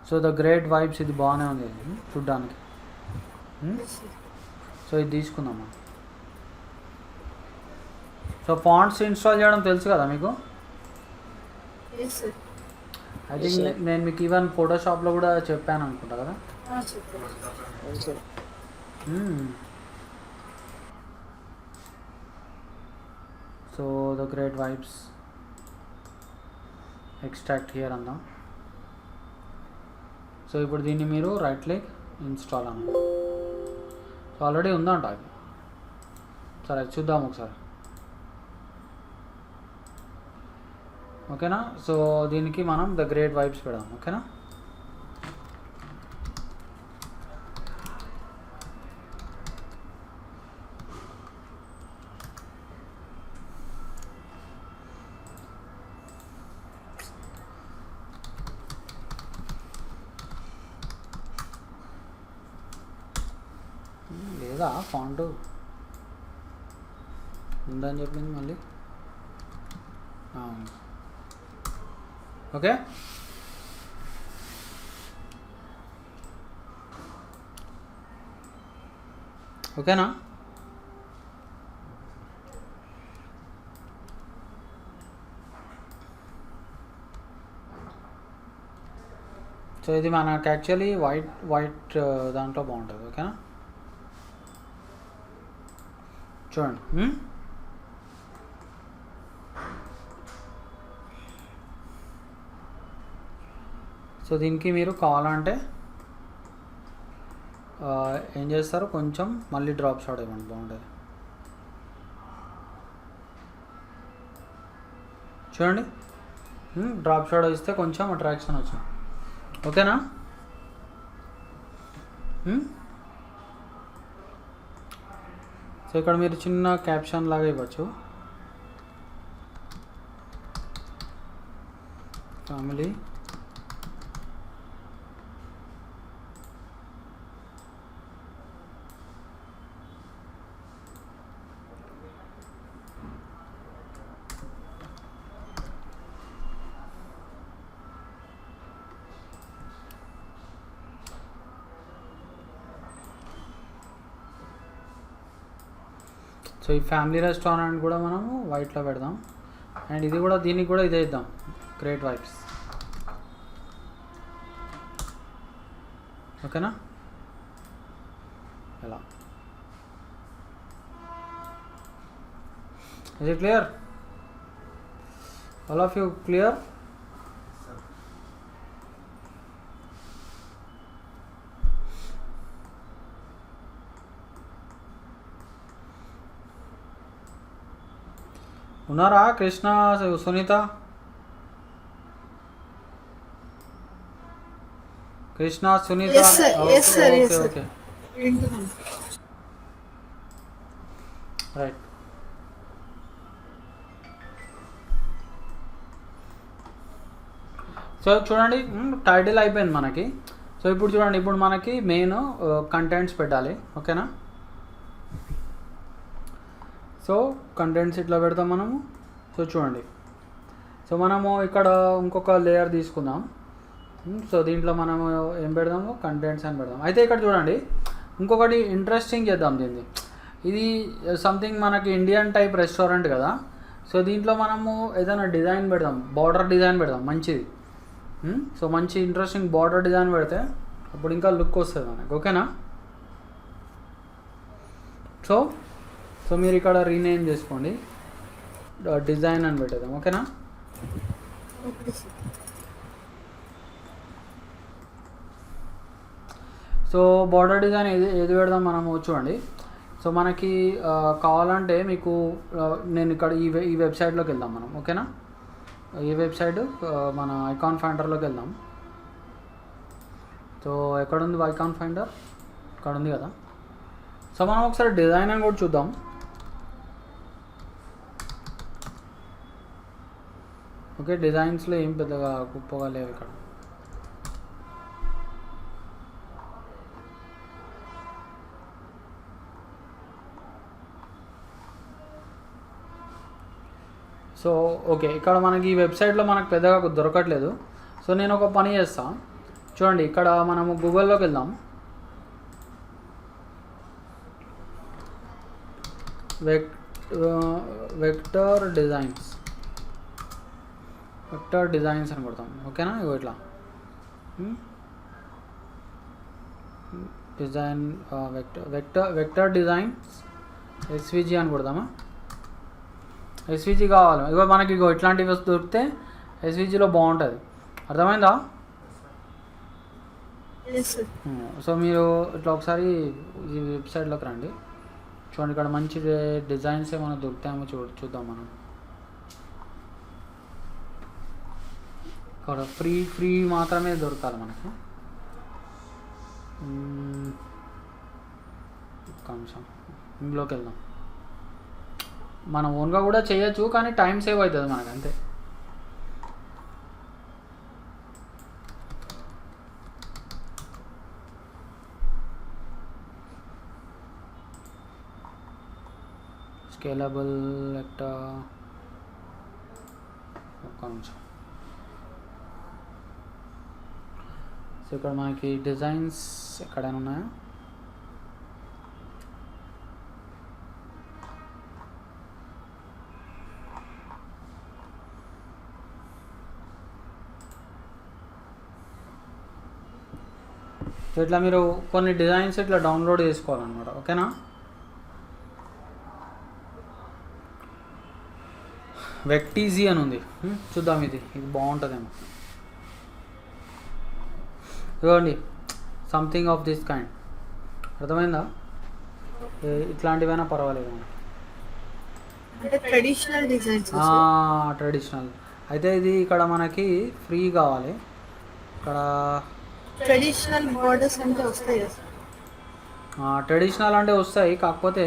సో ద గ్రేట్ వైబ్స్, ఇది బాగానే ఉంది చూడ్డానికి. సో ఇది తీసుకుందాం మనం. సో ఫాంట్స్ ఇన్స్టాల్ చేయడం తెలుసు కదా మీకు? Yes sir. ఐ థింక్ నేను మీకు ఈవెన్ ఫోటోషాప్లో కూడా చెప్పాను అనుకుంటా కదా. So the great vibes extract here అందాం. సో ఇప్పుడు దీన్ని మీరు రైట్ క్లిక్ ఇన్స్టాల్ అన్న. సో ఆల్రెడీ ఉందంట అది. సరే చూద్దాం ఒకసారి. ఓకేనా? సో దీనికి మనం ద గ్రేట్ వైబ్స్ పెడదాం. ఓకేనా? లేదా ఫాంట్ ఉందని చెప్పింది మళ్ళీ. ఓకే, ఓకేనా? సో ఇది మనకు యాక్చువల్లీ వైట్ దాంట్లో బాగుంటుంది. ఓకేనా? చూడండి. సో దీనికి మీరు కావాలంటే ఏం చేస్తారు, కొంచెం మళ్ళీ డ్రాప్ షాట్ ఇవ్వండి, బాగుంటుంది. చూడండి, డ్రాప్ షాట్ ఇస్తే కొంచెం అట్రాక్షన్ వచ్చింది. ఓకేనా? సో ఇక్కడ మీరు చిన్న క్యాప్షన్ లాగా ఇవ్వచ్చు. ఫ్యామిలీ సో ఈ ఫ్యామిలీ రెస్టారెంట్ కూడా మనము వైట్లో పెడదాం. అండ్ ఇది కూడా, దీనికి కూడా ఇదే ఇద్దాం, గ్రేట్ వైబ్స్. ఓకేనా? ఎలా? Is it clear? All of you clear? ఉన్నారా Krishna, Sunitha? Krishna, Sunitha? Yes, sir. Yes, sir. Yes, okay sir. Okay, వింటున్నాను. రైట్. సో చూడండి, టైటిల్ అయిపోయింది మనకి. సో ఇప్పుడు చూడండి, ఇప్పుడు మనకి మెయిన్ కంటెంట్స్ పెట్టాలి. ఓకేనా? సో కంటెంట్స్ ఇట్లా పెడతాం మనము. సో చూడండి, సో మనము ఇక్కడ ఇంకొక లేయర్ తీసుకుందాం. సో దీంట్లో మనము ఏం పెడదాము, కంటెంట్స్ అని పెడదాం. అయితే ఇక్కడ చూడండి, ఇంకొకటి ఇంట్రెస్టింగ్ చేద్దాం దీన్ని. ఇది సంథింగ్ మనకి ఇండియన్ టైప్ రెస్టారెంట్ కదా, సో దీంట్లో మనము ఏదైనా డిజైన్ పెడదాం, బార్డర్ డిజైన్ పెడదాం మంచిది. సో మంచి ఇంట్రెస్టింగ్ బార్డర్ డిజైన్ పెడితే అప్పుడు ఇంకా లుక్ వస్తుంది మనకి. ఓకేనా? సో సో మీరు ఇక్కడ రీనేమ్ చేసుకోండి, డిజైన్ అని పెట్టేద్దాం. ఓకేనా? Okay sir. So border design ఏది పెడదాం మనము చూడండి. సో మనకి కావాలంటే మీకు నేను ఇక్కడ ఈ వెబ్సైట్లోకి వెళ్దాం మనం. ఓకేనా? ఈ వెబ్సైట్ మన ఐకాన్ ఫైండర్లోకి వెళ్దాం. సో ఎక్కడుంది ఐకాన్ ఫైండర్? ఇక్కడ ఉంది కదా. సో మనం ఒకసారి డిజైన్ అని కూడా చూద్దాం. ఓకే, డిజైన్స్లో ఏం పెద్దగా గొప్పగా లేవు ఇక్కడ. సో ఓకే, ఇక్కడ మనకి ఈ వెబ్సైట్లో మనకు పెద్దగా దొరకట్లేదు. సో నేను ఒక పని చేస్తాను చూడండి. ఇక్కడ మనము గూగుల్లోకి వెళ్దాం. వెక్టర్ డిజైన్స్ అని కొడతాం. ఓకేనా? ఇగో ఇట్లా డిజైన్ వెక్టర్ డిజైన్స్ ఎస్విజి అని కొడదామా? ఎస్విజి కావాలి. ఇగో మనకి ఇగో ఇట్లాంటివి దొరికితే ఎస్విజిలో బాగుంటుంది. అర్థమైందా? Yes, sir. సో మీరు ఇట్లా ఒకసారి ఈ వెబ్సైట్లోకి రండి. చూడండి, ఇక్కడ మంచి డిజైన్స్ ఏమైనా దొరుకుతాయేమో చూద్దాం మనం. ఇక్కడ ఫ్రీ మాత్రమే దొరకాలి మనకి. ఒక్క నిమిషం, ఇందులోకి వెళ్దాం. మనం ఓన్గా కూడా చేయొచ్చు, కానీ టైం సేవ్ అవుతుంది మనకు అంతే. స్కేలబుల్ వెక్టర్, ఒక్క నిమిషం. సో ఇక్కడ మనకి డిజైన్స్ ఎక్కడైనా ఉన్నాయా? సో ఇట్లా మీరు కొన్ని డిజైన్స్ ఇట్లా డౌన్లోడ్ చేసుకోవాలన్నమాట. ఓకేనా? వెక్టీజీ అని ఉంది, చూద్దాం. ఇది బాగుంటుందేమో. ఇదిగోండి, సంథింగ్ ఆఫ్ దిస్ కైండ్. అర్థమైందా? ఇట్లాంటివైనా పర్వాలేదు మనకి. అంటే ట్రెడిషనల్ డిజైన్స్. ట్రెడిషనల్ అయితే ఇది ఇక్కడ మనకి ఫ్రీ కావాలి. ఇక్కడ ట్రెడిషనల్ బోర్డర్స్ అంటే వస్తాయి కదా సార్? ట్రెడిషనల్ అంటే వస్తాయి, కాకపోతే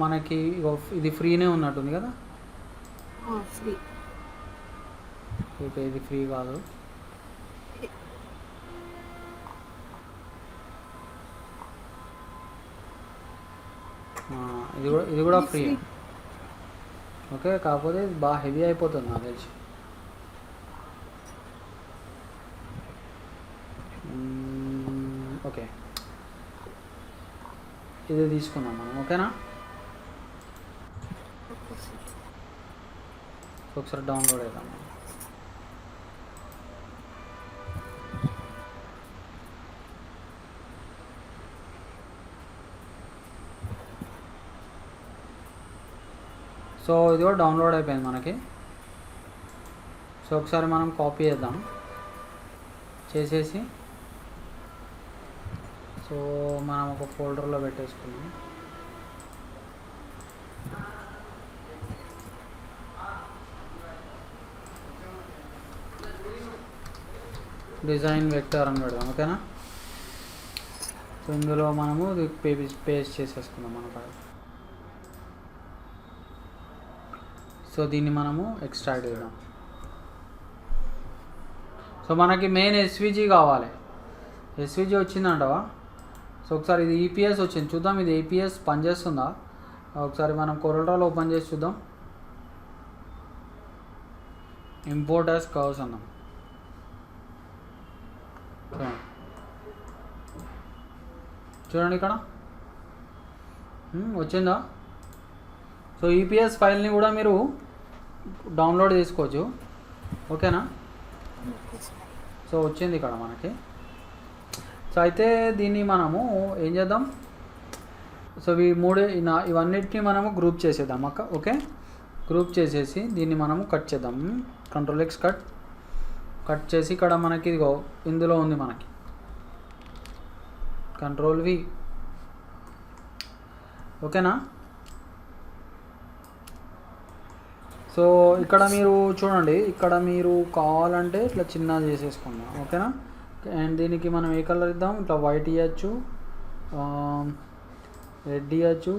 మనకి ఇది ఫ్రీనే ఉన్నట్టుంది కదా. ఫ్రీ. ఓకే, ఇది ఫ్రీ కాదు. ఇది కూడా ఫ్రీ. ఓకే, కాకపోతే ఇది బాగా హెవీ అయిపోతుంది నాకు తెలిసి. ఓకే, ఇది తీసుకుందాం మనం. ఓకేనా? ఒకసారి డౌన్లోడ్ అవుతాం. సో ఇది కూడా డౌన్లోడ్ అయిపోయింది మనకి. సో ఒకసారి మనం కాపీ చేద్దాం చేసేసి. సో మనం ఒక ఫోల్డర్లో పెట్టేసుకున్నాం. డిజైన్ వెక్టర్ అని పెడదాం. ఓకేనా? సో ఇందులో మనము పేస్ట్ చేసేసుకుందాం మన కాడ. సో దీన్ని మనము ఎక్స్ట్రాక్ట్ చేద్దాం. సో మనకి మెయిన్ ఎస్విజి కావాలి. ఎస్విజి వచ్చిందంటవా? సో ఒకసారి ఇది ఈపీఎస్ వచ్చింది, చూద్దాం ఇది ఈపీఎస్ పనిచేస్తుందా. ఒకసారి మనం కొరల్డ్రాలో ఓపెన్ చేసి చూద్దాం. ఇంపోర్ట్ యాస్ కర్వ్స్ అన్నాం. చూడండి ఇక్కడ వచ్చిందా? సో ఈపీఎస్ ఫైల్ని కూడా మీరు డౌన్లోడ్ చేసుకోవచ్చు. ఓకేనా? సో వచ్చింది ఇక్కడ మనకి. సో అయితే దీన్ని మనము ఏం చేద్దాం, సో ఇవన్నిటిని మనము గ్రూప్ చేసేద్దాం అక్క. ఓకే, గ్రూప్ చేసేసి దీన్ని మనము కట్ చేద్దాం. కంట్రోల్ ఎక్స్ కట్ చేసి ఇక్కడ మనకి ఇదిగో ఇందులో ఉంది మనకి కంట్రోల్ వి. ఓకేనా? సో ఇక్కడ మీరు చూడండి, ఇక్కడ మీరు కావాలంటే ఇట్లా చిన్న చేసేసుకుందాం. ఓకేనా? అండ్ దీనికి మనం ఏ కలర్ ఇద్దాం, ఇట్లా వైట్ ఇవ్వచ్చు, రెడ్ ఇవ్వచ్చు,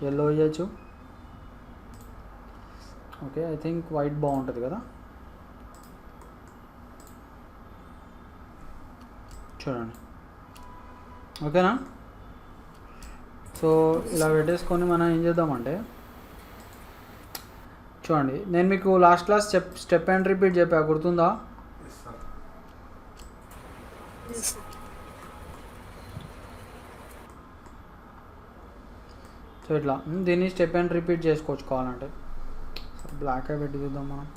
ఎల్లో ఇవ్వచ్చు. ఓకే, ఐ థింక్ వైట్ బాగుంటుంది కదా. చూడండి. ఓకేనా? సో ఇలా పెట్టేసుకొని మనం ఏం చేద్దామంటే, చూడండి నేను మీకు last class step and repeat చెప్పా, గుర్తుందా? సో ఇట్లా దీన్ని స్టెప్ అండ్ రిపీట్ చేసుకోవచ్చు కావాలంటే. బ్లాక్ అయి పెట్టి చూద్దాం మనం.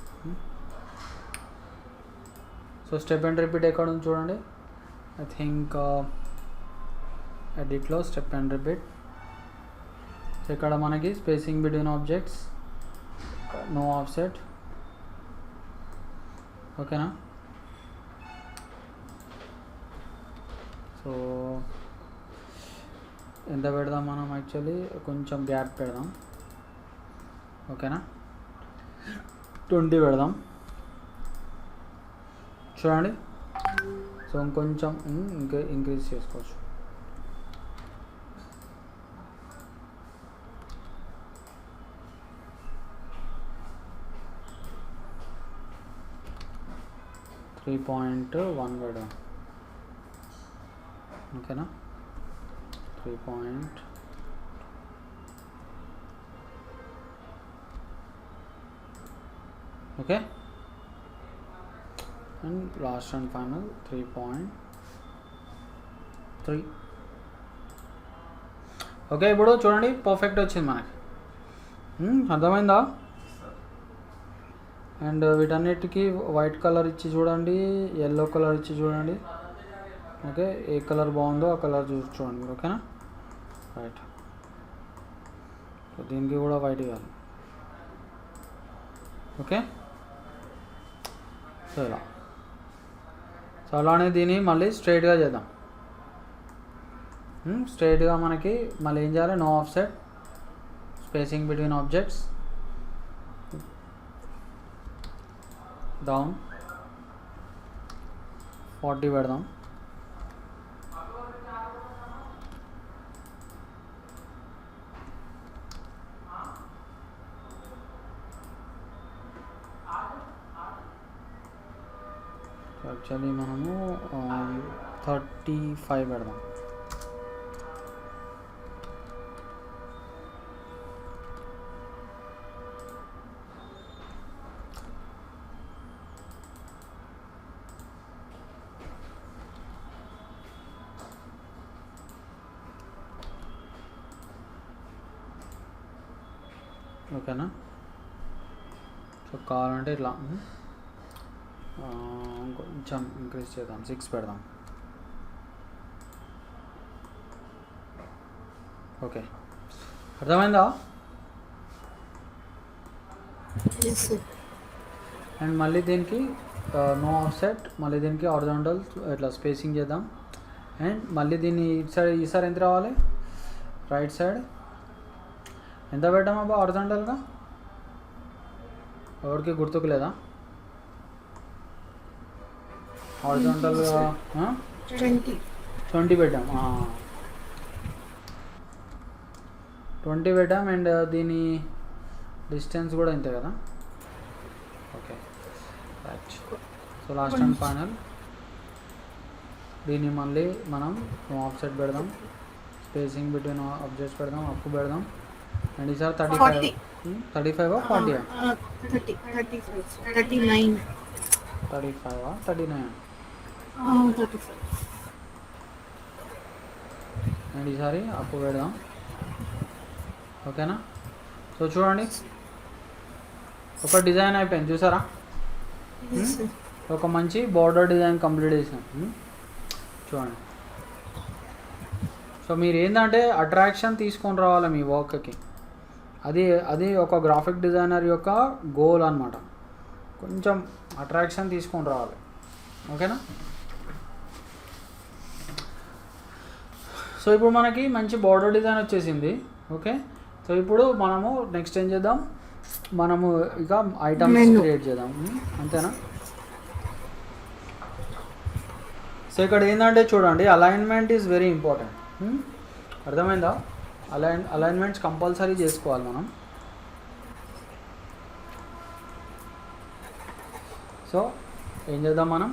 సో స్టెప్ అండ్ రిపీట్ ఎక్కడ ఉంది చూడండి. ఐ థింక్ ఎడిట్లో స్టెప్ అండ్ రిపీట్. సో ఇక్కడ మనకి spacing between objects, no offset. ఓకేనా? సో ఎంత పెడదాం మనం, యాక్చువల్లీ కొంచెం గ్యాప్ పెడదాం. ఓకేనా? 20 పెడదాం. చూడండి. సో ఇంకొంచెం ఇంక్రీజ్ చేసుకోవచ్చు. త్రీ 3.1 పెడదాం. ఓకేనా? 3. Okay, and last and final 3.3. Okay, ఇప్పుడు చూడండి పర్ఫెక్ట్ వచ్చింది మనకి. అర్థమైందా? అండ్ వీటన్నిటికీ వైట్ కలర్ ఇచ్చి చూడండి, ఎల్లో కలర్ ఇచ్చి చూడండి. ఓకే, ఏ కలర్ బాగుందో ఆ కలర్ చూడండి మీరు. ఓకేనా? రైట్. సో దీనికి కూడా వైట్ ఇవ్వాలి. ఓకే, సో ఇలా. సో అలానే దీన్ని మళ్ళీ స్ట్రైట్గా చేద్దాం. స్ట్రైట్గా మనకి మళ్ళీ ఏం చేయాలి, no offset, spacing between objects, down 40 పెడదాం. యాక్చువల్లీ మనము 35 పెడదాం. ఓకేనా? సో కావాలంటే ఇట్లా కొంచెం ఇంక్రీజ్ చేద్దాం, 6 పెడదాం. ఓకే, అర్థమైందా? అండ్ మళ్ళీ దీనికి నో ఆఫ్సెట్, మళ్ళీ దీనికి హారిజాంటల్ ఇట్లా స్పేసింగ్ చేద్దాం. అండ్ మళ్ళీ దీన్ని ఈసారి ఎంత రావాలి, రైట్ సైడ్ ఎంత పెట్టామబ్బా హారిజాంటల్గా? ఎవరికి గుర్తుకు లేదా? హారిజాంటల్గా 20 పెట్టాం. 20 పెట్టాం. అండ్ దీని డిస్టెన్స్ కూడా ఇంతే కదా. Okay, right. So last and final దీన్ని మళ్ళీ మనం ఆఫ్సెట్ పెడదాం, స్పేసింగ్ బిట్వీన్ ఆబ్జెక్ట్స్ పెడదాం, అప్పు పెడదాం. అండ్ ఈసారి 35 35 40 39 35 39. అండ్ ఈసారి అప్పు పెడదాం. ఓకేనా. సో చూడండి, ఒక డిజైన్ అయిపోయింది చూసారా. Yes, sir. ఒక మంచి బార్డర్ డిజైన్ కంప్లీట్ చేసాం. చూడండి. సో మీరు ఏంటంటే అట్రాక్షన్ తీసుకొని రావాలి మీ వర్క్కి. అది ఒక గ్రాఫిక్ డిజైనర్ యొక్క గోల్ అనమాట. కొంచెం అట్రాక్షన్ తీసుకొని రావాలి. ఓకేనా. సో ఇప్పుడు మనకి మంచి బార్డర్ డిజైన్ వచ్చేసింది. ఓకే. సో ఇప్పుడు మనము నెక్స్ట్ ఏం చేద్దాం, మనము ఇక ఐటమ్స్ Menu. క్రియేట్ చేద్దాం. అంతేనా. సో ఇక్కడ ఏంటంటే చూడండి, అలైన్మెంట్ ఈజ్ వెరీ ఇంపార్టెంట్. అర్థమైందా. అలైన్మెంట్స్ కంపల్సరీ చేసుకోవాలి మనం. సో ఏం చేద్దాం మనం.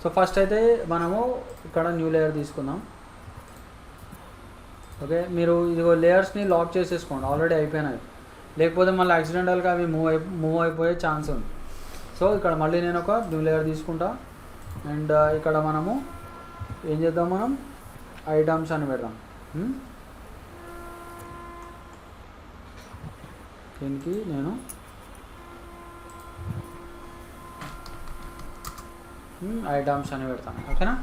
సో ఫస్ట్ అయితే మనము ఇక్కడ న్యూ లేయర్ తీసుకుందాం. ఓకే. మీరు ఇదిగో లేయర్స్ని లాక్ చేసేసుకోండి, ఆల్రెడీ అయిపోయినాయి. లేకపోతే మళ్ళీ యాక్సిడెంటల్గా అవి మూవ్ అయిపోయే ఛాన్స్ ఉంది. సో ఇక్కడ మళ్ళీ నేను ఒక న్యూ లేయర్ తీసుకుంటా. అండ్ ఇక్కడ మనము ఏం చేద్దాం, మనం ఐటమ్స్ అని పెడదాం. దీనికి నేను ఐటమ్స్ అని పెడతాను. ఓకేనా.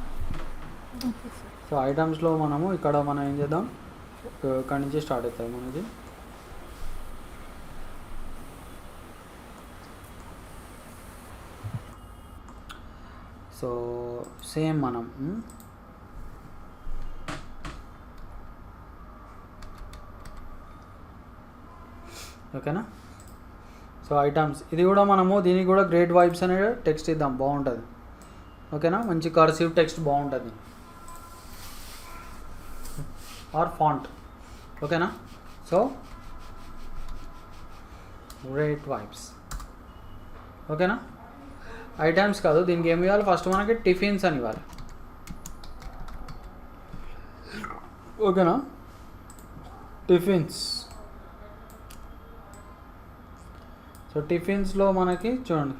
సో ఐటమ్స్లో మనము ఇక్కడ మనం ఏం చేద్దాం, ఇక్కడి నుంచి స్టార్ట్ అవుతుంది మనది. సో సేమ్ మనం ఓకేనా. సో ఐటమ్స్ ఇది కూడా మనము దీనికి కూడా గ్రేట్ వైబ్స్ అనే టెక్స్ట్ ఇద్దాం, బాగుంటుంది. ఓకేనా. మంచి కర్సివ్ టెక్స్ట్ బాగుంటుంది, ఆర్ ఫాంట్. ఓకేనా. So great vibes. ఓకేనా. ఐటమ్స్ కాదు, దీనికి ఏమి ఇవ్వాలి, ఫస్ట్ మనకి టిఫిన్స్ అని ఇవ్వాలి. ఓకేనా. టిఫిన్స్. సో టిఫిన్స్లో మనకి చూడండి,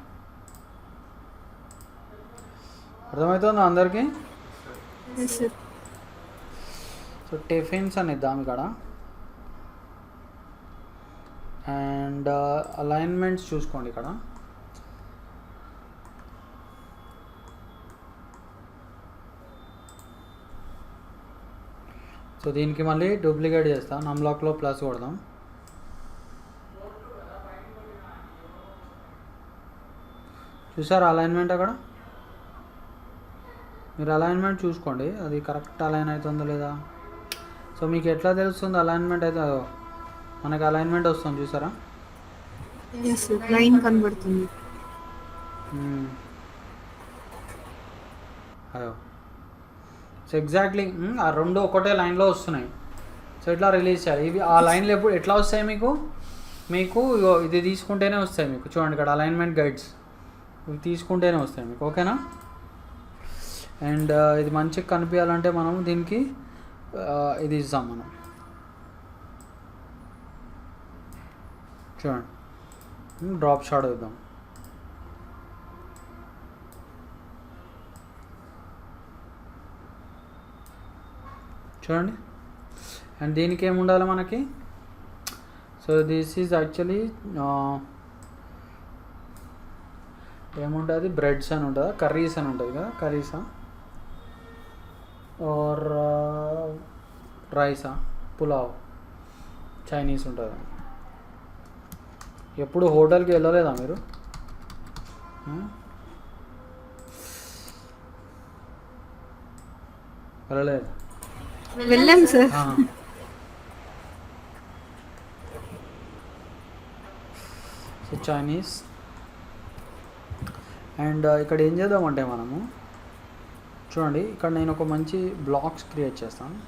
అర్థమవుతుందా అందరికీ. Yes, sir. సో టిఫిన్స్ అని ఇద్దాం ఇక్కడ. అండ్ అలైన్మెంట్స్ చూసుకోండి ఇక్కడ. సో దీనికి మళ్ళీ డూప్లికేట్ చేస్తాం, నమ్లాక్లో ప్లస్ కొడదాం. చూసారా అలైన్మెంట్ అక్కడ. మీరు అలైన్మెంట్ చూసుకోండి, అది కరెక్ట్ అలైన్ అవుతుందో లేదా. సో మీకు ఎట్లా తెలుస్తుంది అలైన్మెంట్ అయితే, మనకి అలైన్మెంట్ వస్తుంది చూసారా. Yes, sir. లైన్ కనబడుతుంది. అయ్యో. సో ఎగ్జాక్ట్లీ ఆ రెండు ఒకటే లైన్లో వస్తున్నాయి. సో ఇట్లా రిలీజ్ చేయాలి. ఇవి ఆ లైన్లు ఎప్పుడు ఎట్లా వస్తాయి మీకు, ఇగో ఇది తీసుకుంటేనే వస్తాయి మీకు. చూడండి ఇక్కడ అలైన్మెంట్ గైడ్స్ ఇవి తీసుకుంటేనే వస్తాయి మీకు. ఓకేనా. అండ్ ఇది మంచిగా కనిపించాలంటే మనం దీనికి ఇది ఇస్తాం మనం. చూడండి డ్రాప్ షాట్ ఇద్దాం. చూడండి. అండ్ దీనికి ఏముండాలి మనకి. సో దిస్ ఈజ్ యాక్చువల్లీ ఏముంటుంది, బ్రెడ్స్ అని ఉంటుందా, కర్రీస్ అని ఉంటుంది కదా, కర్రీసా ఆర్ రైసా, పులావ్, చైనీస్ ఉంటుంది. ఎప్పుడు హోటల్కి వెళ్ళలేదా మీరు. వెళ్ళలేదు. వెళ్ళాం సార్. So Chinese. అండ్ ఇక్కడ ఏం చేద్దామంటే మనము చూడండి, ఇక్కడ నేను ఒక మంచి బ్లాక్స్ క్రియేట్ చేస్తాను.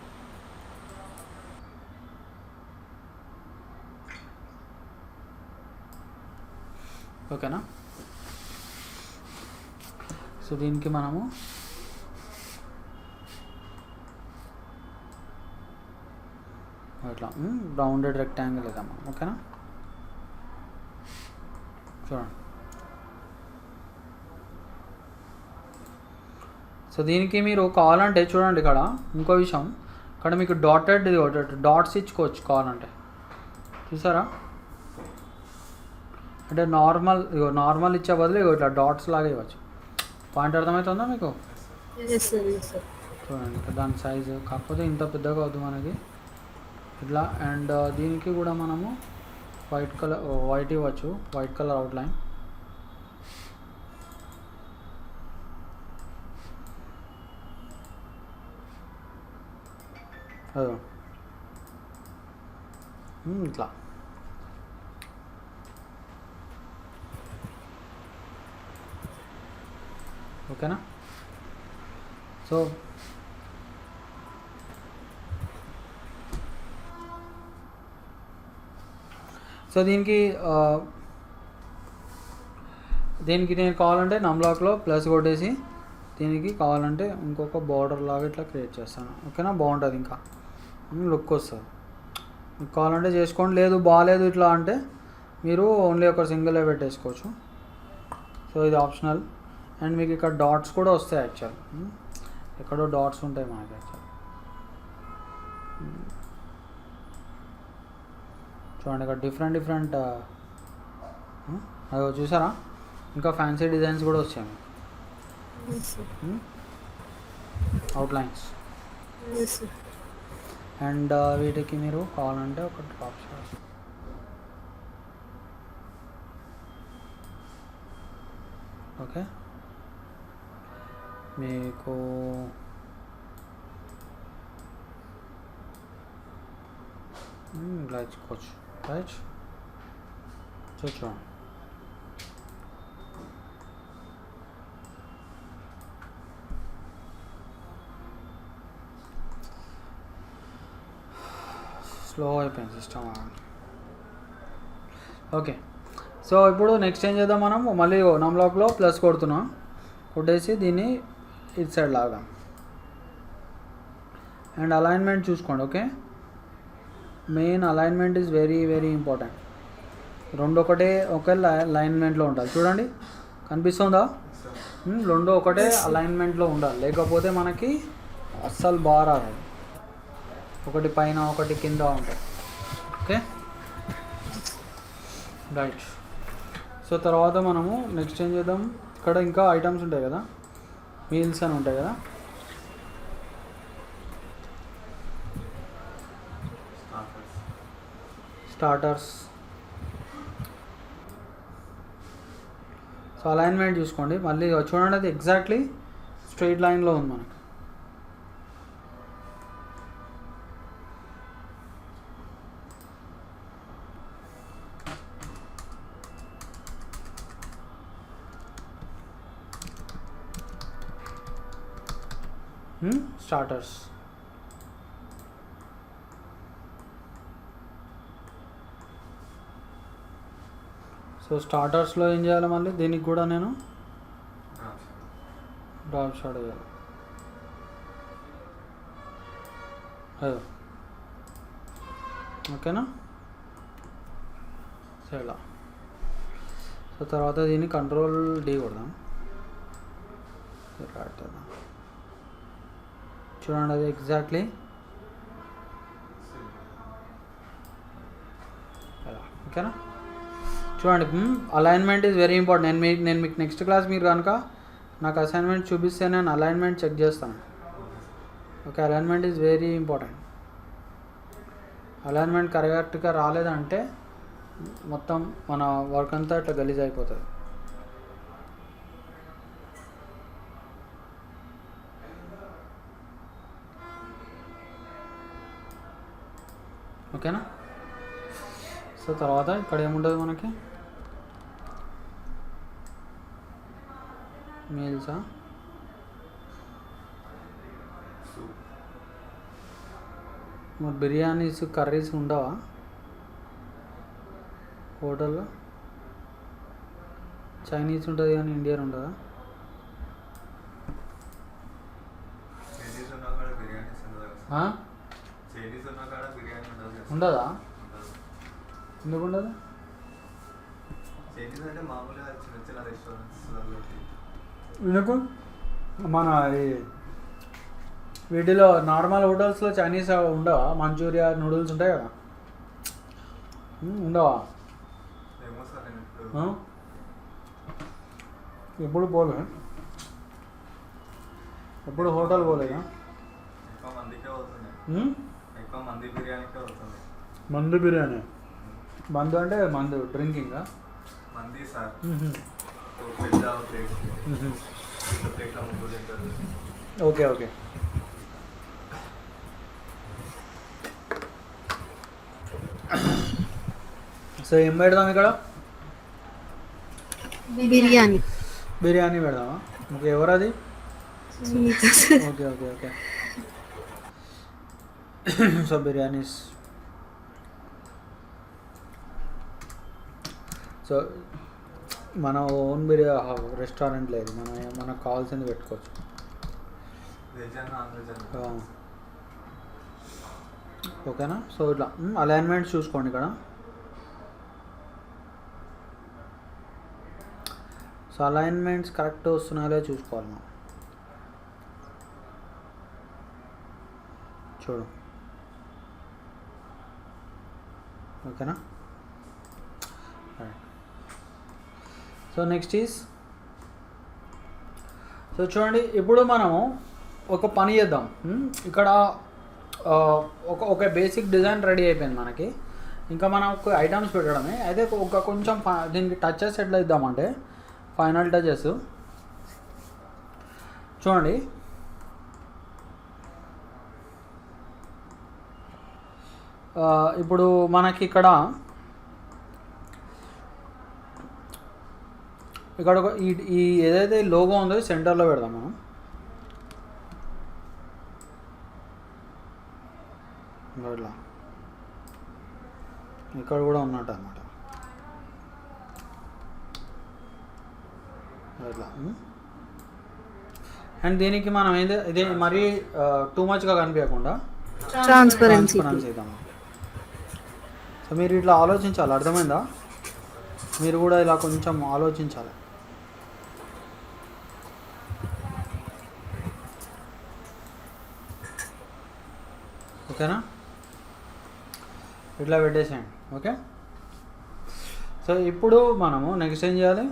ఓకేనా. సో దీనికి మనము ఇట్లా రౌండెడ్ రెక్టాంగిల్ ఇద్దాం మనం. ఓకేనా. చూడండి. సో దీనికి మీరు కావాలంటే చూడండి ఇక్కడ ఇంకో విషయం, ఇక్కడ మీకు డాటెడ్ డాట్స్ ఇచ్చుకోవచ్చు కావాలంటే. చూసారా? అంటే నార్మల్ ఇచ్చే బదులు ఇగో ఇట్లా డాట్స్ లాగా ఇవ్వచ్చు. పాయింట్ అర్థమవుతుందా మీకు? Yes sir, yes sir. చూడండి ఇక్కడ దాని సైజు కాకపోతే ఇంత పెద్దగా అవుతుంది మనకి ఇట్లా. అండ్ దీనికి కూడా మనము వైట్ ఇవ్వచ్చు, వైట్ కలర్ అవుట్లైన్. అదో ఇట్లా. ఓకేనా? సో దీనికి నేను కావాలంటే నమ్లాక్లో ప్లస్ కొట్టేసి దీనికి కావాలంటే ఇంకొక బార్డర్ లాగా ఇట్లా క్రియేట్ చేస్తాను. ఓకేనా? బాగుంటుంది, ఇంకా లుక్ వస్తుంది. మీకు కావాలంటే చేసుకోండి, లేదు బాగాలేదు ఇట్లా అంటే మీరు ఓన్లీ ఒక సింగిలే పెట్టేసుకోవచ్చు. సో ఇది ఆప్షనల్. అండ్ మీకు ఇక్కడ డాట్స్ కూడా వస్తాయి యాక్చువల్, ఎక్కడో డాట్స్ ఉంటాయి మనకి యాక్చువల్. చూడండి ఇక్కడ డిఫరెంట్ అవి చూసారా? ఇంకా ఫ్యాన్సీ డిజైన్స్ కూడా వచ్చాయి మీకు, అవుట్లైన్స్. అండ్ వీటికి మీరు కావాలంటే ఒక డ్రాప్ షాట్. ఓకే, మీకు ఇలా ఇచ్చుకోవచ్చు, రైట్? చూడండి స్లో అయిపోయింది సిస్టమ్. ఓకే, సో ఇప్పుడు నెక్స్ట్ ఏం చేద్దాం మనం, మళ్ళీ నమ్లాక్లో ప్లస్ కొడుతున్నాం, కొట్టేసి దీన్ని ఇటు సైడ్ లాగా. అండ్ అలైన్మెంట్ చూసుకోండి. Okay, main alignment is very very important. రెండు ఒకే అలైన్మెంట్లో ఉండాలి. చూడండి కనిపిస్తుందా? రెండు ఒకటే అలైన్మెంట్లో ఉండాలి, లేకపోతే మనకి అస్సలు బాగా రాదు. ఒకటి పైన ఒకటి కింద ఉంటాయి. Okay, right. సో తర్వాత మనము నెక్స్ట్ ఏం చేద్దాం, ఇక్కడ ఇంకా ఐటమ్స్ ఉంటాయి కదా, మీల్స్ అని ఉంటాయి కదా. స్టార్టర్స్. సో అలైన్మెంట్ చూసుకోండి, మళ్ళీ చూడండి అది ఎగ్జాక్ట్లీ స్ట్రైట్ లైన్లో ఉంది మనకి. స్టార్టర్స్. సో స్టార్టర్స్లో ఏం చేయాలి, మళ్ళీ దీనికి కూడా నేను డ్రాప్ షాట్ వేయాలి. ఓకేనా? సో ఇలా. సో తర్వాత దీన్ని కంట్రోల్ డి కొడదాం, చూడండి అది ఎగ్జాక్ట్లీ అలా. ఓకేనా? చూడండి అలైన్మెంట్ ఈజ్ వెరీ ఇంపార్టెంట్. నేను మీకు నెక్స్ట్ క్లాస్ మీరు కనుక నాకు అసైన్మెంట్ చూపిస్తే నేను అలైన్మెంట్ చెక్ చేస్తాను. Okay, alignment is very important. Alignment కరెక్ట్గా రాలేదంటే మొత్తం మన వర్క్ అంతా ఇట్లా గలీజ్ అయిపోతుంది. ఓకేనా? సో తర్వాత ఇక్కడ ఏముంటుంది మనకి, మీల్సా, మరి బిర్యానీస్ కర్రీస్ ఉండవా హోటల్లో? చైనీస్ ఉంటుంది కానీ ఇండియన్ ఉండదా? ఉండదా? ఎందుకు ఉండదు? ఎందుకు? మన వీటిలో నార్మల్ హోటల్స్లో చైనీస్ ఉండవా? మంచూరియా నూడిల్స్ ఉంటాయి కదా, ఉండవా ఏమో సార్ నేను ఇప్పుడు ఆ? ఎప్పుడు పోలే ఎప్పుడు హోటల్ పోలేదా ఎక్కువ మందికే అవుతుంది, ఉమ్? ఎక్కువ మంది బిర్యానీకే అవుతుంది. మందు బిర్యానీ మందు అంటే మందు డ్రింకింగా మంది సార్ ఒక పెద్ద ప్లేట్, పెద్ద ప్లేట్లో ముగ్గురు తింటారు. ఓకే ఓకే సో ఏం పెడదాం ఇక్కడ బిర్యానీ బిర్యానీ పెడదామా ఓకే ఎవరు అది okay okay okay so biryanis so మన ఓన్ రెస్టారెంట్ లేదు, మనకు కావాల్సింది పెట్టుకోవచ్చు. Veg and non veg and ఓకేనా. సో ఇట్లా అలైన్మెంట్స్ చూసుకోండి ఇక్కడ. సో అలైన్మెంట్స్ కరెక్ట్ వస్తున్నాయో చూసుకోవాలి మనం. చూడు ఓకేనా. సో నెక్స్ట్ ఈజ్ సో చూడండి ఇప్పుడు మనము ఒక పని చేద్దాం. ఇక్కడ ఒక బేసిక్ డిజైన్ రెడీ అయిపోయింది మనకి. ఇంకా మనం ఒక ఐటమ్స్ పెట్టడమే. అయితే ఒక కొంచెం దీనికి టచెస్ ఎట్లా ఇద్దామంటే ఫైనల్ టచెస్ చూడండి. ఇప్పుడు మనకి ఇక్కడ ఒక ఈ ఏదైతే లోగో ఉందో సెంటర్లో పెడదాం మనం. ఇట్లా ఇక్కడ కూడా ఉన్నట్టు అన్నమాట. ఇట్లా అండ్ దీనికి మనం ఇదే మరీ టూ మచ్గా కనిపించకుండా ట్రాన్స్పరెన్సీ ఇద్దాం. సో మీరు ఇట్లా ఆలోచించాలి, అర్థమైందా? మీరు కూడా ఇలా కొంచెం ఆలోచించాలి. ఓకేనా. ఇట్లా పెట్టేసేయండి. ఓకే. సో ఇప్పుడు మనము నెక్స్ట్ ఏం చేయాలి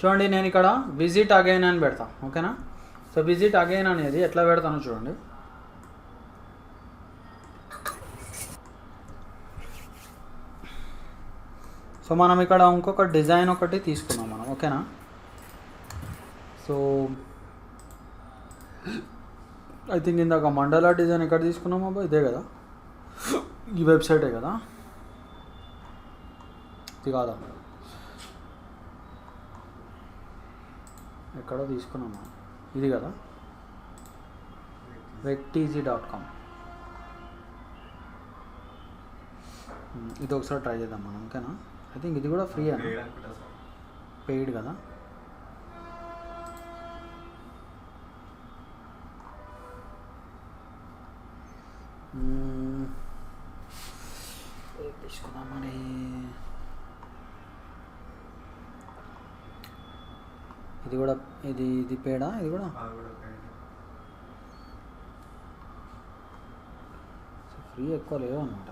చూడండి. నేను ఇక్కడ విజిట్ అగైన్ అని పెడతా. ఓకేనా. సో విజిట్ అగైన్ అనేది ఎట్లా పెడతానో చూడండి. సో మనం ఇక్కడ ఇంకొక డిజైన్ ఒకటి తీసుకున్నాం మనం. ఓకేనా. సో ఐ థింక్ ఇందాక మండలా డిజైన్ ఎక్కడ తీసుకున్నాం అబ్బా? ఇదే కదా, ఈ వెబ్సైటే కదా, ఇది కాదా? ఎక్కడో తీసుకున్నామా? ఇది కదా, rectz.com. ఇది ఒకసారి ట్రై చేద్దాం మనం. ఓకేనా. ఐ థింక్ ఇది కూడా ఫ్రీ అని, అనుకుంటా సార్. పెయిడ్ కదా. తీసుకున్నాం మరి. ఇది కూడా ఇది పేడా, ఇది కూడా అది కూడా paid. ఫ్రీ ఎక్కువ లేవు అనమాట.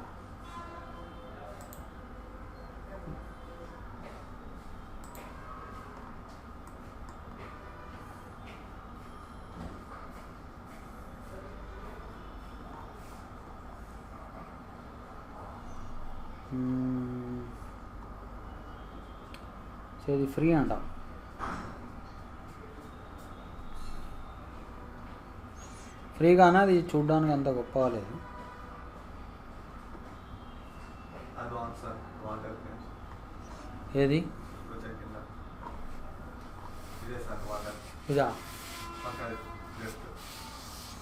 సో ఇది ఫ్రీ అంట. ఫ్రీగానే అది చూడడానికి అంత గొప్పగా లేదు. అది బాగుంది సార్, వాటర్ ఫినిష్. ఏది కొంచెం కింద ఇదే సార్ వాటర్ ఇదా పక్క లెఫ్ట్ లెఫ్ట్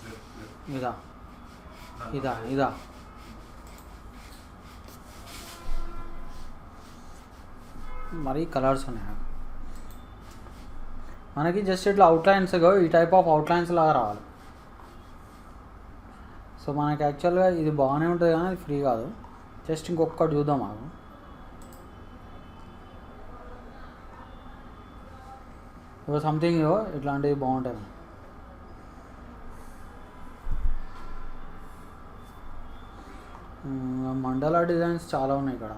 లెఫ్ట్ ఇదా ఇదా ఇదా మరి కలర్స్ ఉన్నాయి నాకు. మనకి జస్ట్ ఇట్లా అవుట్లైన్స్ ఈ టైప్ ఆఫ్ అవుట్లైన్స్ లాగా రావాలి. సో మనకి యాక్చువల్గా ఇది బాగానే ఉంటుంది కానీ అది ఫ్రీ కాదు. జస్ట్ ఇంకొకటి చూద్దాం మాకు. సంథింగ్ ఇట్లాంటివి బాగుంటాయి. మండలా డిజైన్స్ చాలా ఉన్నాయి ఇక్కడ.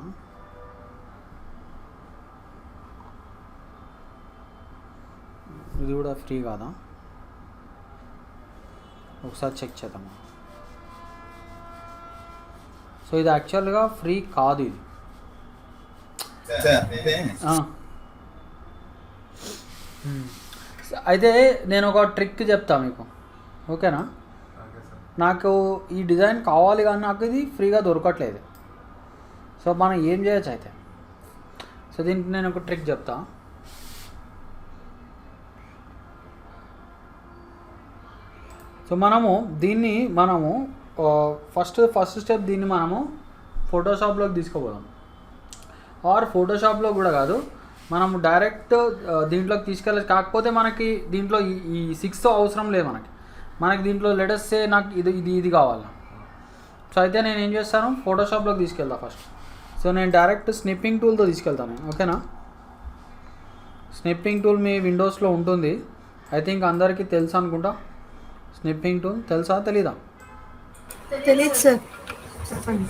ఇది కూడా ఫ్రీ కాదా, ఒకసారి చెక్ చేద్దామా. సో ఇది యాక్చువల్గా ఫ్రీ కాదు ఇది. అయితే నేను ఒక ట్రిక్ చెప్తా మీకు, ఓకేనా. Okay sir. నాకు ఈ డిజైన్ కావాలి కానీ నాకు ఇది ఫ్రీగా దొరకట్లేదు. సో మనం ఏం చేయొచ్చు అయితే, సో దీనికి నేను ఒక ట్రిక్ చెప్తా. సో మనము ఫస్ట్ స్టెప్ దీన్ని మనము ఫోటోషాప్లోకి తీసుకుపోదాం. ఆర్ ఫోటోషాప్లో కూడా కాదు, మనము డైరెక్ట్ దీంట్లోకి తీసుకెళ్ళచ్చు. కాకపోతే మనకి దీంట్లో ఈ 6 అవసరం లేదు మనకి దీంట్లో లెటర్సే నాకు ఇది కావాలి. సో అయితే నేను ఏం చేస్తాను, ఫోటోషాప్లోకి తీసుకెళ్తా ఫస్ట్. సో నేను డైరెక్ట్ స్నిప్పింగ్ టూల్తో తీసుకెళ్తాను, ఓకేనా. స్నిప్పింగ్ టూల్ మీ విండోస్లో ఉంటుంది, ఐ థింక్ అందరికీ తెలుసు అనుకుంటా. స్నిప్పింగ్ టూల్ తెలుసా తెలీదా? తెలియదు సార్, చెప్పండి.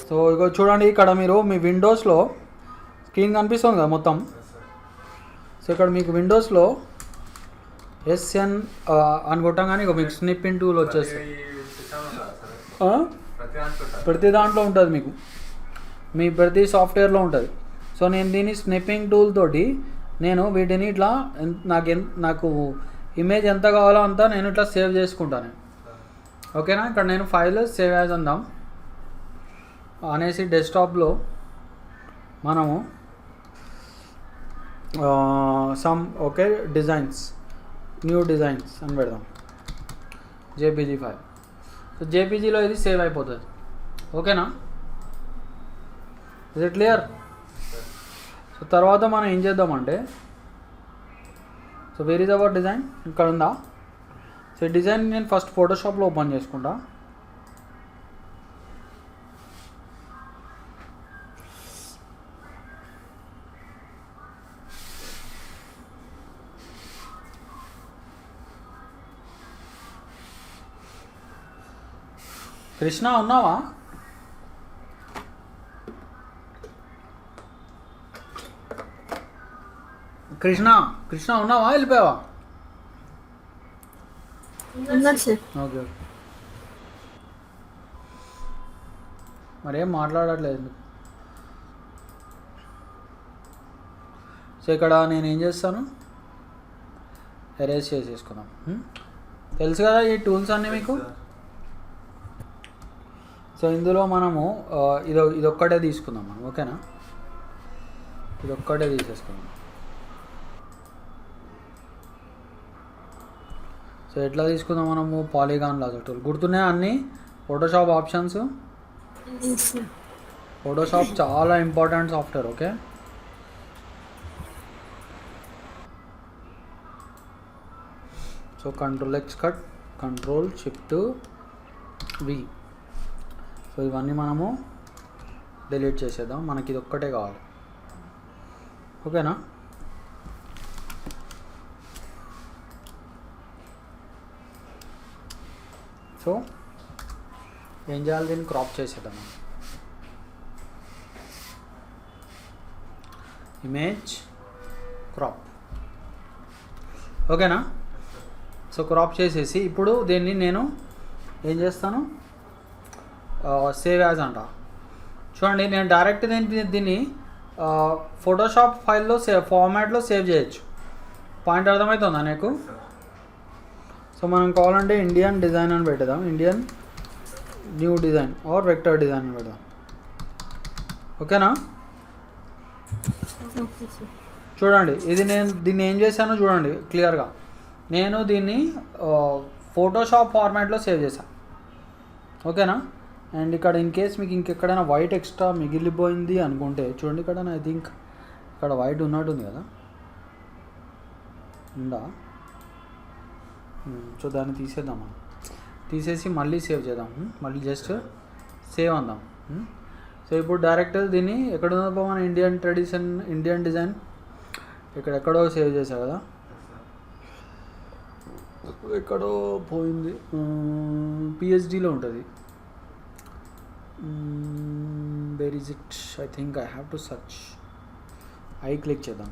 సో ఇగో చూడండి, ఇక్కడ మీరు మీ విండోస్లో స్క్రీన్ కనిపిస్తుంది కదా మొత్తం. సో ఇక్కడ మీకు విండోస్లో SN అని కొట్టంగానే ఇక మీకు స్నిప్పింగ్ టూల్ వచ్చేస్తుంది. ప్రతి దాంట్లో ఉంటుంది మీకు, మీ ప్రతి సాఫ్ట్వేర్లో ఉంటుంది. సో నేను దీన్ని స్నిప్పింగ్ టూల్ తోటి నేను వీటిని ఇట్లా నాకు ఇమేజ్ ఎంత కావాలో అంతా నేను ఇట్లా సేవ్ చేసుకుంటాను, ఓకేనా. ఇక్కడ నేను ఫైల్ సేవ్ యాజ్ అందాం అనేసి డెస్క్టాప్లో మనము ఓకే డిజైన్స్, న్యూ డిజైన్స్ అని పెడదాం, JPG ఫైల్. సో JPGలో ఇది సేవ్ అయిపోతుంది, ఓకేనా. Is it clear? సో తర్వాత మనం ఏం చేద్దామంటే, so where is our design, ఇక్కడ ఉందా. సో డిజైన్ నేను ఫస్ట్ ఫోటోషాప్లో ఓపెన్ చేసుకుంటా. కృష్ణ ఉన్నావా? కృష్ణ ఉన్నావా, వెళ్ళిపోయావా? ఉన్నారు సార్. ఓకే, మరేం మాట్లాడట్లేదు. సో ఇక్కడ నేను ఏం చేస్తాను, ఎరేజ్ చేసేసుకుందాం. తెలుసు కదా ఈ టూల్స్ అన్నీ మీకు. సో ఇందులో మనము ఇదొక్కటే తీసుకుందాం మనం, ఓకేనా. ఇదొక్కటే తీసేసుకుందాం. సో ఎట్లా తీసుకుందాం మనము, పాలిగాన్ లాగా టూల్ గుర్తున్నాయి అన్నీ. ఫోటోషాప్ ఆప్షన్స్, ఫోటోషాప్ చాలా important software, okay. So Ctrl+X cut, Ctrl+Shift+V. So ఇవన్నీ మనము డిలీట్ చేసేద్దాం, మనకి ఇది ఒక్కటే కావాలి, ఓకేనా. సో ఏం చేయాలి, దీన్ని క్రాప్ చేసేద్దాం. ఇమేజ్ క్రాప్, ఓకేనా. సో క్రాప్ చేసేసి ఇప్పుడు దీన్ని నేను ఏం చేస్తాను, సేవ్ యాజ్ అంట. చూడండి నేను డైరెక్ట్ దీన్ని ఫోటోషాప్ ఫైల్లో ఫార్మాట్లో సేవ్ చేయొచ్చు. పాయింట్ అర్థమవుతుందా నీకు? సో మనం కావాలంటే ఇండియన్ డిజైన్ అని పెడదాం, Indian new design or vector design అని పెడదాం, ఓకేనా. చూడండి దీన్ని ఏం చేశానో చూడండి క్లియర్గా. నేను దీన్ని ఫోటోషాప్ ఫార్మాట్లో సేవ్ చేశాను, ఓకేనా. అండ్ ఇక్కడ ఇన్ కేస్ మీకు ఇంకెక్కడైనా వైట్ ఎక్స్ట్రా మిగిలిపోయింది అనుకుంటే చూడండి, ఇక్కడ ఐ థింక్ ఇక్కడ వైట్ ఉన్నట్టుంది కదా, ఉందా. సో దాన్ని తీసేద్దాం మనం, తీసేసి మళ్ళీ సేవ్ చేద్దాం, మళ్ళీ జస్ట్ సేవ్ అందాం. సో ఇప్పుడు డైరెక్ట్ దీన్ని ఎక్కడ ఉందో మన ఇండియన్ డిజైన్ ఎక్కడో సేవ్ చేశా కదా, ఎక్కడో పోయింది, PHDలో ఉంటుంది. Where is it? I think I have to search. I click చేద్దాం.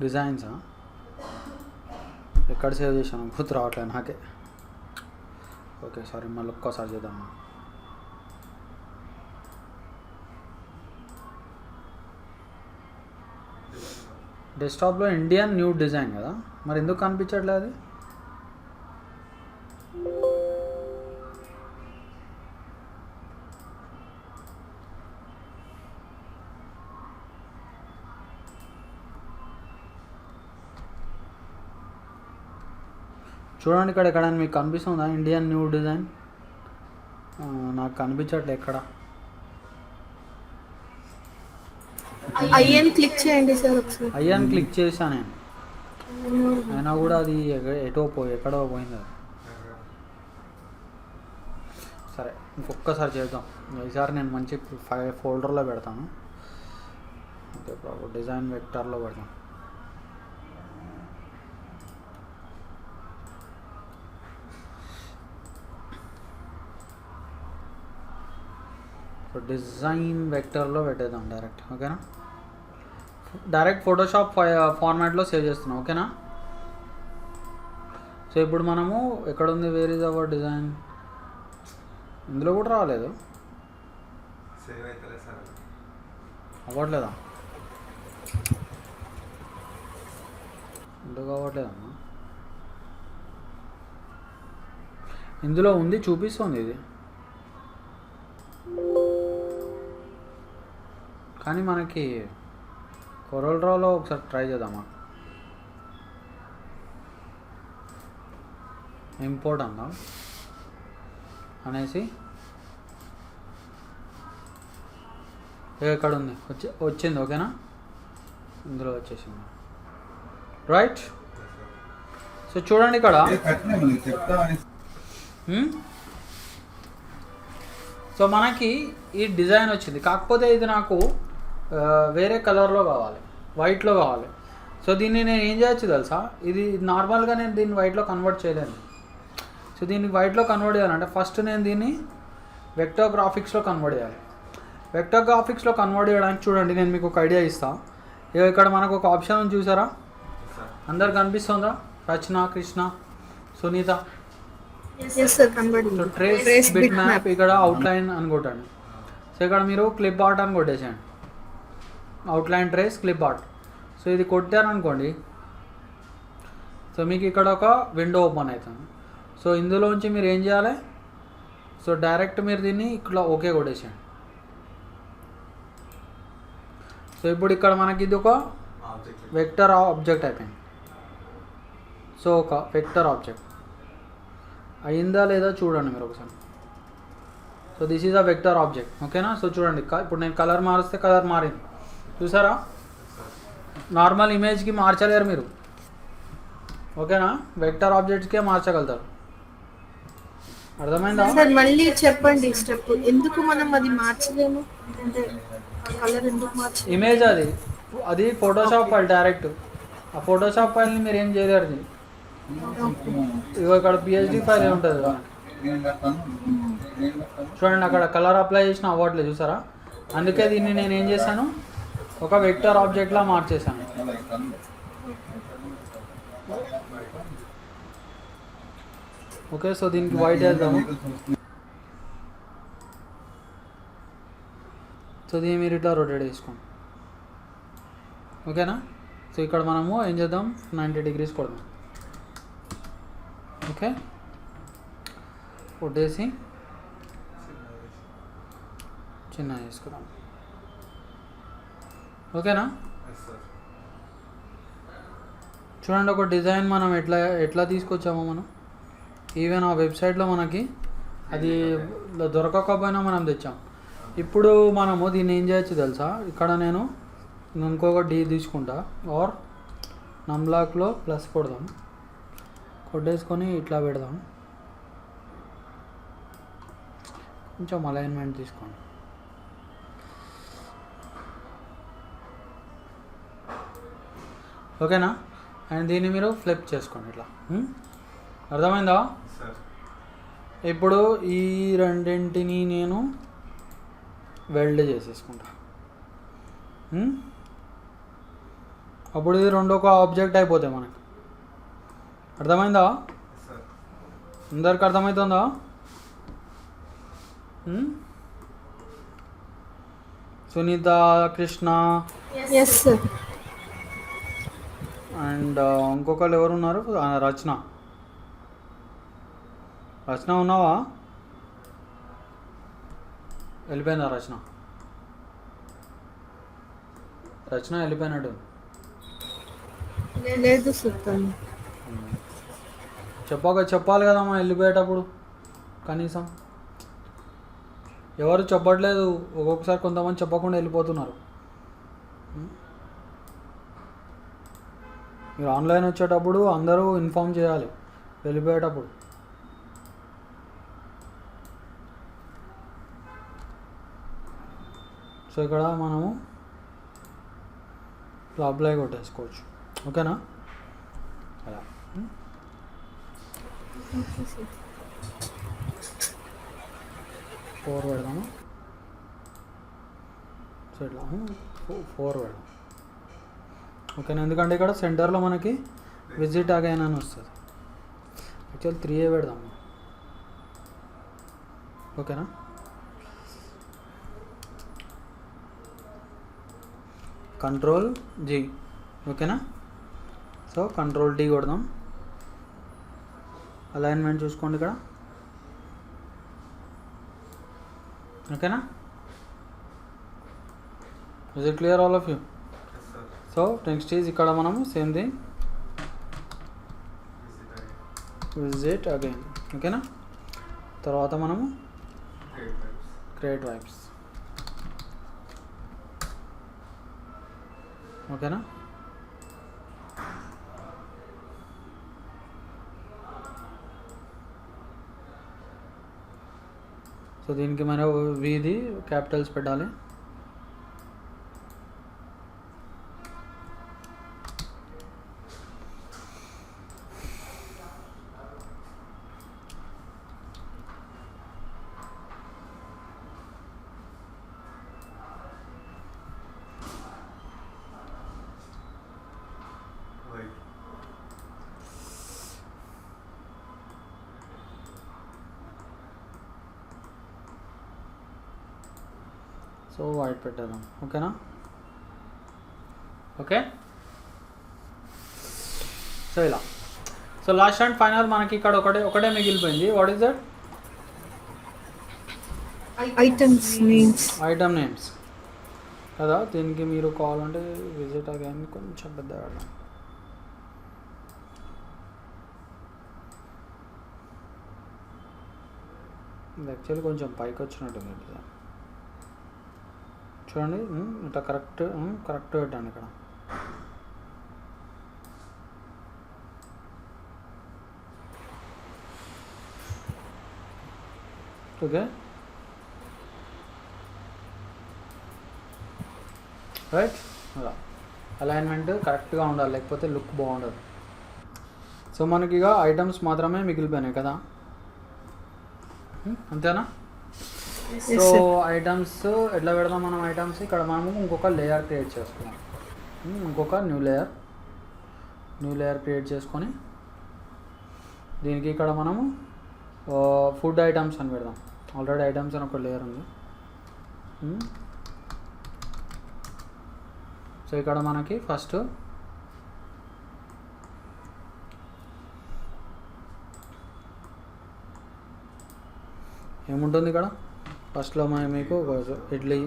డిజైన్సా? ఎక్కడ సేవ్ చేశాను గుర్తు రావట్లేదు నాకే. ఓకే సారీ, మళ్ళీ ఒక్కసారి చేద్దామా. డెస్క్టాప్లో ఇండియన్ న్యూ డిజైన్ కదా, మరి ఎందుకు కనిపించట్లేదు అది? చూడండి ఇక్కడ ఎక్కడ మీకు కనిపిస్తుందా ఇండియన్ న్యూ డిజైన్? నాకు కనిపించట్లే ఎక్కడ. ఐఎన్ క్లిక్ చేయండి సార్ ఒకసారి. అయ్యాన్ని క్లిక్ చేశాను నేను, అయినా కూడా అది ఎక్కడో పోయింది అది. సరే ఇంకొకసారి చేద్దాం. ఈసారి నేను మంచి ఫోల్డర్లో పెడతాను. ఓకే, డిజైన్ వెక్టర్లో పెడతాను. సో డిజైన్ వెక్టర్లో పెట్టేద్దాం డైరెక్ట్. ఓకేనా, డైరెక్ట్ ఫోటోషాప్ ఫార్మాట్లో సేవ్ చేస్తున్నాం. ఓకేనా. సో ఇప్పుడు మనము ఎక్కడ ఉంది, వేర్ ఇస్ అవర్ డిజైన్? ఇందులో కూడా రాలేదు, సేవ్ అవుతలే సార్. అవ్వట్లేదా? ఎందుకు అవ్వట్లేదమ్మా? ఇందులో ఉంది, చూపిస్తుంది ఇది, కానీ మనకి కొరల్ డ్రాలో ఒకసారి ట్రై చేద్దామా. ఇంపోర్ట్ అందాం అనేసి ఎక్కడ ఉంది, వచ్చింది. ఓకేనా, ఇందులో వచ్చేసింది. రైట్. సో చూడండి ఇక్కడ సో మనకి ఈ డిజైన్ వచ్చింది, కాకపోతే ఇది నాకు వేరే కలర్లో కావాలి, వైట్లో కావాలి. సో దీన్ని నేను ఏం చేయొచ్చు తెలుసా, ఇది నార్మల్గా నేను దీన్ని వైట్లో కన్వర్ట్ చేయలేను. సో దీన్ని వైట్లో కన్వర్ట్ చేయాలంటే ఫస్ట్ నేను దీన్ని వెక్టర్ గ్రాఫిక్స్లో కన్వర్ట్ చేయాలి. వెక్టర్ గ్రాఫిక్స్లో కన్వర్ట్ చేయడానికి చూడండి, నేను మీకు ఒక ఐడియా ఇస్తాను. ఇక్కడ మనకు ఒక ఆప్షన్ ఉంది చూసారా, అందరు కనిపిస్తుందా? Rachana, Krishna, Sunitha. So trace bitmap, ఇక్కడ అవుట్లైన్ అని కొట్టండి. సో ఇక్కడ మీరు క్లిప్ ఆర్ట్ అని కొట్టేసేయండి, outline trace clip art. So ఇది కొట్టారనుకోండి, సో మీకు ఇక్కడ ఒక విండో ఓపెన్ అవుతుంది. సో ఇందులోంచి మీరు ఏం చేయాలి, సో డైరెక్ట్ మీరు దీన్ని ఇక్కడ ఓకే కొట్టేసేయండి. సో ఇప్పుడు ఇక్కడ మనకి ఇది ఒక వెక్టర్ ఆబ్జెక్ట్ అయిపోయింది. సో ఒక వెక్టర్ ఆబ్జెక్ట్ అయిందా లేదా చూడండి మీరు ఒకసారి. So this is a vector object. ఓకేనా. సో చూడండి, ఇప్పుడు నేను కలర్ మారిస్తే కలర్ మారింది, చూసారా? నార్మల్ ఇమేజ్కి మార్చలేరు మీరు. ఓకేనా, వెక్టర్ ఆబ్జెక్ట్స్కే మార్చగలుగుతారు. అర్థమైందా? సార్ మళ్ళీ చెప్పండి స్టెప్, ఎందుకు మనం అది మార్చలేము, అంటే కలర్ ఎందుకు మార్చలేము? ఇమేజ్ అది ఫోటోషాప్ ఫైల్ డైరెక్ట్. ఆ ఫోటోషాప్ ఫైల్ని మీరు ఏం చేయలేరు. ఇగో ఇక్కడ పిహెచ్డి ఫైల్ ఏ ఉంటుంది కదా, చూడండి అక్కడ కలర్ అప్లై చేసిన అవ్వట్లేదు, చూసారా? అందుకే దీన్ని నేను ఏం చేశాను, ఒక వెక్టర్ ఆబ్జెక్ట్లా మార్చేసాను. ఓకే, సో దీనికి వైట్ వేద్దాము. సో దీన్ని మీరు ఇట్లా రొటేట్ చేసుకోండి. ఓకేనా. సో ఇక్కడ మనము ఏం చేద్దాం, 90 degrees కొడదాం. ఓకే, కొట్టేసి చిన్న వేసుకుందాం. ఓకేనా. చూడండి, ఒక డిజైన్ మనం ఎట్లా తీసుకొచ్చామో మనం. ఈవెన్ ఆ వెబ్సైట్లో మనకి అది దొరకకపోయినా మనం తెచ్చాం. ఇప్పుడు మనము దీన్ని ఏం చేయొచ్చు తెలుసా, ఇక్కడ నేను ఇంకొక డీ తీసుకుంటా, ఆర్ నమ్లాక్లో ప్లస్ కొడదాం, కొట్టేసుకొని ఇట్లా పెడదాం. కొంచెం అలైన్మెంట్ తీసుకోండి. ఓకేనా? అండ్ దీన్ని మీరు ఫ్లిప్ చేసుకోండి ఇట్లా. అర్థమైందా? సార్ ఇప్పుడు ఈ రెండింటిని నేను వెల్డ్ చేసేసుకుంటా. అప్పుడు ఇది రెండు ఒక ఆబ్జెక్ట్ అయిపోతాయి మనకి. అర్థమైందా? సార్ అందరికి అర్థమవుతుందా? Sunitha, Krishna yes sir. And ఇంకొకళ్ళు ఎవరు ఉన్నారు? రచన. రచన ఉన్నావా? వెళ్ళిపోయిందా రచన? రచన వెళ్ళిపోయినట్టు. లేదు సార్ తను. చెప్పాలి కదమ్మా వెళ్ళిపోయేటప్పుడు కనీసం. ఎవరు చెప్పట్లేదు, ఒక్కొక్కసారి కొంతమంది చెప్పకుండా వెళ్ళిపోతున్నారు. మీరు ఆన్లైన్ వచ్చేటప్పుడు అందరూ ఇన్ఫామ్ చేయాలి వెళ్ళిపోయేటప్పుడు. సో ఇక్కడ మనము ఇట్లా అప్లై కొట్టేసుకోవచ్చు. ఓకేనా? అలా 4 పెడదాము. సో ఇట్లా 4 పెడదాం. ఓకేనా? ఎందుకంటే ఇక్కడ సెంటర్లో మనకి విజిట్ అగైన్ అని వస్తుంది. యాక్చువల్ 3 పెడదాము. ఓకేనా? Control G. ఓకేనా? సో కంట్రోల్ T కొడదాం. అలైన్మెంట్ చూసుకోండి ఇక్కడ. ఓకేనా? Is it clear all of you? Yes sir. So next is ఇక్కడ మనము సేమ్ థింగ్ విజిట్ అగైన్. ఓకేనా? తర్వాత మనము క్రియేట్ వైబ్స్. ఓకేనా? సో దీనికి మనం వీది క్యాపిటల్స్ పెట్టాలి. వైట్. సో వైట్ పెట్టేద్దాం. ఓకేనా? ఓకే. సో ఇలా. సో లాస్ట్ అండ్ ఫైనల్ మనకి ఇక్కడ ఒకటే మిగిలిపోయింది. What is that? Items names. Item names కదా. దీనికి మీరు కావాలంటే విజిట్ అగైన్ కొంచెం పెద్ద పెడదాం. ఇది యాక్చువల్లీ కొంచెం పైకి వచ్చినట్టుంది ఇది. చూడండి ఇట్లా కరెక్ట్ పెట్టండి ఇక్కడ. Okay right. అలా అలైన్మెంట్ కరెక్ట్గా ఉండాలి, లేకపోతే లుక్ బాగుండదు. సో మనకి ఇక ఐటమ్స్ మాత్రమే మిగిలిపోయినాయి కదా, అంతేనా? సో ఐటమ్స్ ఎట్లా పెడదాం మనం? ఐటమ్స్ ఇక్కడ మనము ఇంకొక లేయర్ క్రియేట్ చేసుకున్నాం. ఇంకొక న్యూ లేయర్ క్రియేట్ చేసుకొని దీనికి ఇక్కడ మనము ఫుడ్ ఐటమ్స్ అని పెడదాం. ఆల్రెడీ ఐటమ్స్ అని ఒక లేయర్ ఉంది. సో ఇక్కడ మనకి ఫస్ట్ ఏముంటుంది ఇక్కడ? ఫస్ట్లో మీకు ఇడ్లీ,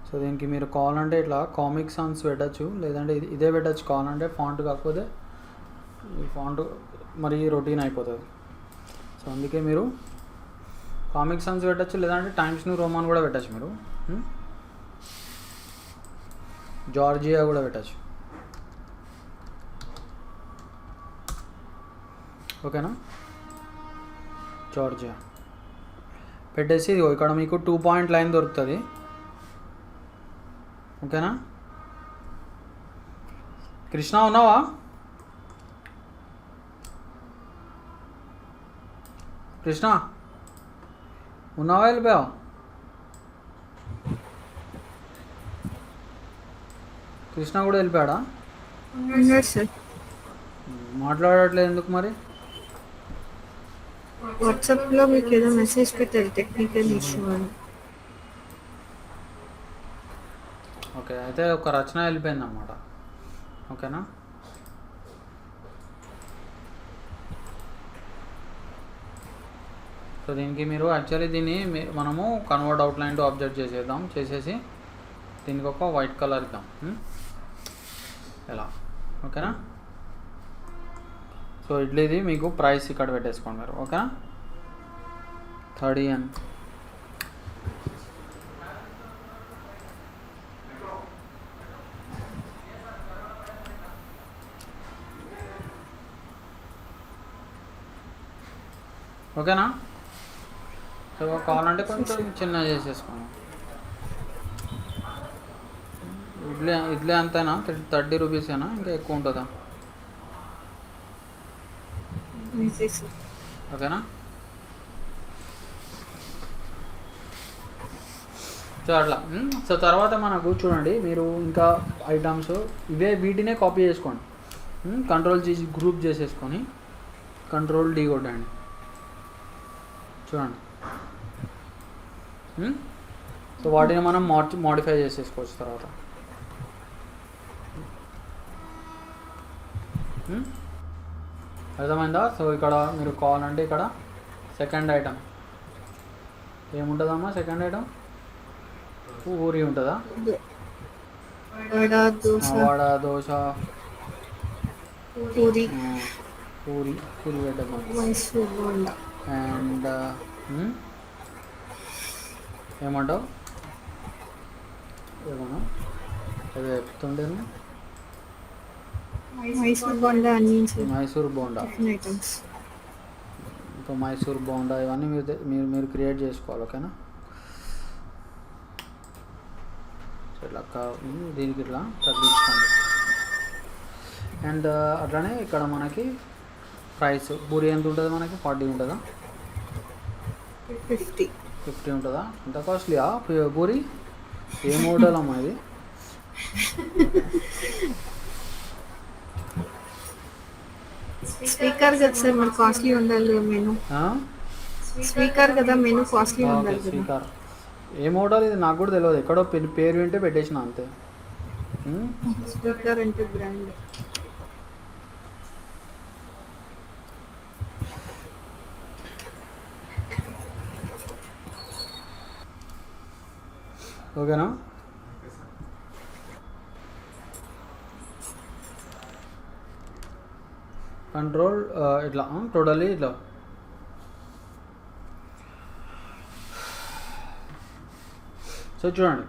సో దీనికి మీరు కావాలంటే ఇట్లా కామిక్ సాన్స్ పెట్టచ్చు, లేదంటే ఇదే పెట్టచ్చు కావాలంటే. ఫాంట్ కాకపోతే ఈ ఫాంట్ మరి రొటీన్ అయిపోతుంది. సో అందుకే మీరు కామిక్ సాన్స్ పెట్టచ్చు, లేదంటే టైమ్స్ న్యూ రోమాన్ కూడా పెట్టచ్చు. మీరు జార్జియా కూడా పెట్టచ్చు. ఓకేనా? జార్జియా పెట్టేసి ఇదిగో ఇక్కడ మీకు 2 పాయింట్ లైన్ దొరుకుతుంది. ఓకేనా? కృష్ణ ఉన్నావా? కృష్ణ ఉన్నావా, వెళ్ళిపోయావా? కృష్ణ కూడా వెళ్ళిపోయాడా? సార్ మాట్లాడట్లేదు ఎందుకు మరి? వాట్సాప్లో మీకు ఏదో మెసేజ్ పెట్టారు టెక్నికల్ ఇష్యూ అని. ఓకే, అయితే ఒక రచన వెళ్ళిపోయింది అన్నమాట. ఓకేనా? సో దీనికి మీరు యాక్చువల్లీ దీన్ని మనము కన్వర్ట్ అవుట్లైన్ టు ఆబ్జెక్ట్ చేసేద్దాం. చేసేసి దీనికి ఒక వైట్ కలర్ ఇద్దాం. ఎలా? ఓకేనా? సో ఇడ్లీది మీకు ప్రైస్ ఇక్కడ పెట్టేసుకోండి మీరు. ఓకేనా? 30 అని. ఓకేనా? సో కావాలంటే కొంచెం చిన్న చేసేసుకోండి. ఇడ్లీ అంతేనా? 30 రూపీసేనా, ఇంకా ఎక్కువ ఉంటుందా? ఓకేనా? సో అట్లా. సో తర్వాత మనకు చూడండి, మీరు ఇంకా ఐటమ్స్ వీటినే కాపీ చేసుకోండి. కంట్రోల్ చేసి గ్రూప్ చేసేసుకొని కంట్రోల్ D కొట్టండి. చూడండి. సో వాటిని మనం మోడిఫై చేసేసుకోవచ్చు తర్వాత. అర్థమైందా? సో ఇక్కడ మీరు కావాలంటే ఇక్కడ సెకండ్ ఐటమ్ ఏముంటుందమ్మా? సెకండ్ ఐటమ్ పూరి ఉంటుందా? వడ, దోశ, పూరి, పూరి పెట్టేద్దాం. మైసూర్ బోండా అండ్ ఏమంటావు? ఏమన్నా అదే చెప్తుండేను. మైసూర్ బోండా అన్ని మైసూర్ బోండా, ఐటమ్స్. ఇంకా మైసూర్ బోండా ఇవన్నీ మీరు క్రియేట్ చేసుకోవాలి. ఓకేనా? సో ఇట్లా దీనికి ఇట్లా తగ్గించుకోండి. అండ్ అట్లానే ఇక్కడ మనకి ప్రైస్ పూరి ఎంత ఉంటుంది మనకి? 40 ఉంటుందా? 50 ఉంటుందా? ఎంత కాస్ట్లీయా పూరి? ఏ మోడల్ అమ్మా ఇది? స్పీకర్ కదా సార్, మరి కాస్ట్లీ ఉండాలి మెను. స్పీకర్ కదా, మెను కాస్ట్లీ ఉండాలి. స్పీకర్ ఏ మోడల్ ఇది? నాకు కూడా తెలియదు. ఎక్కడో పేరు వింటే పెట్టేసిన అంతే. స్పీకర్ అంటే బ్రాండ్. ఓకేనా? కంట్రోల్ ఇట్లా టోటల్లీ ఇట్లా. సో చూడండి,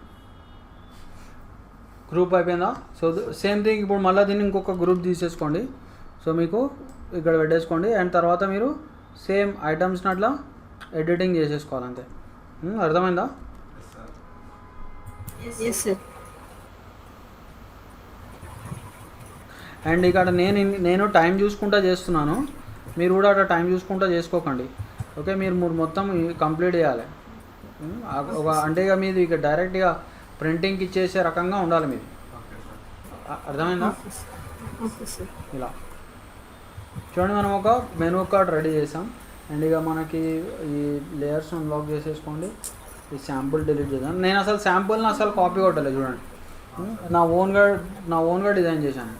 గ్రూప్ అయిపోయిందా? సో సేమ్ థింగ్ ఇప్పుడు మళ్ళీ దీన్ని ఇంకొక గ్రూప్ తీసేసుకోండి. సో మీకు ఇక్కడ పెట్టేసుకోండి. అండ్ తర్వాత మీరు సేమ్ ఐటమ్స్ని అట్లా ఎడిటింగ్ చేసేసుకోవాలి అంతే. అర్థమైందా? Yes sir. అండ్ ఇక్కడ నేను టైం చూసుకుంటా చేస్తున్నాను, మీరు కూడా అట్లా టైం చూసుకుంటా చేసుకోకండి. ఓకే, మీరు మొత్తం కంప్లీట్ చేయాలి. అంటే ఇక మీది ఇక డైరెక్ట్గా ప్రింటింగ్కి ఇచ్చేసే రకంగా ఉండాలి మీది. అర్థమైందా? ఇలా చూడండి, మనం ఒక మెనూ కార్డ్ రెడీ చేసాం. అండ్ ఇక మనకి ఈ లేయర్స్ అన్లాక్ చేసేసుకోండి. ఈ శాంపుల్ డిలీట్ చేద్దాం. నేను అసలు శాంపుల్ని అసలు కాపీ కొట్టలేదు. చూడండి, నా ఓన్గా డిజైన్ చేశాను.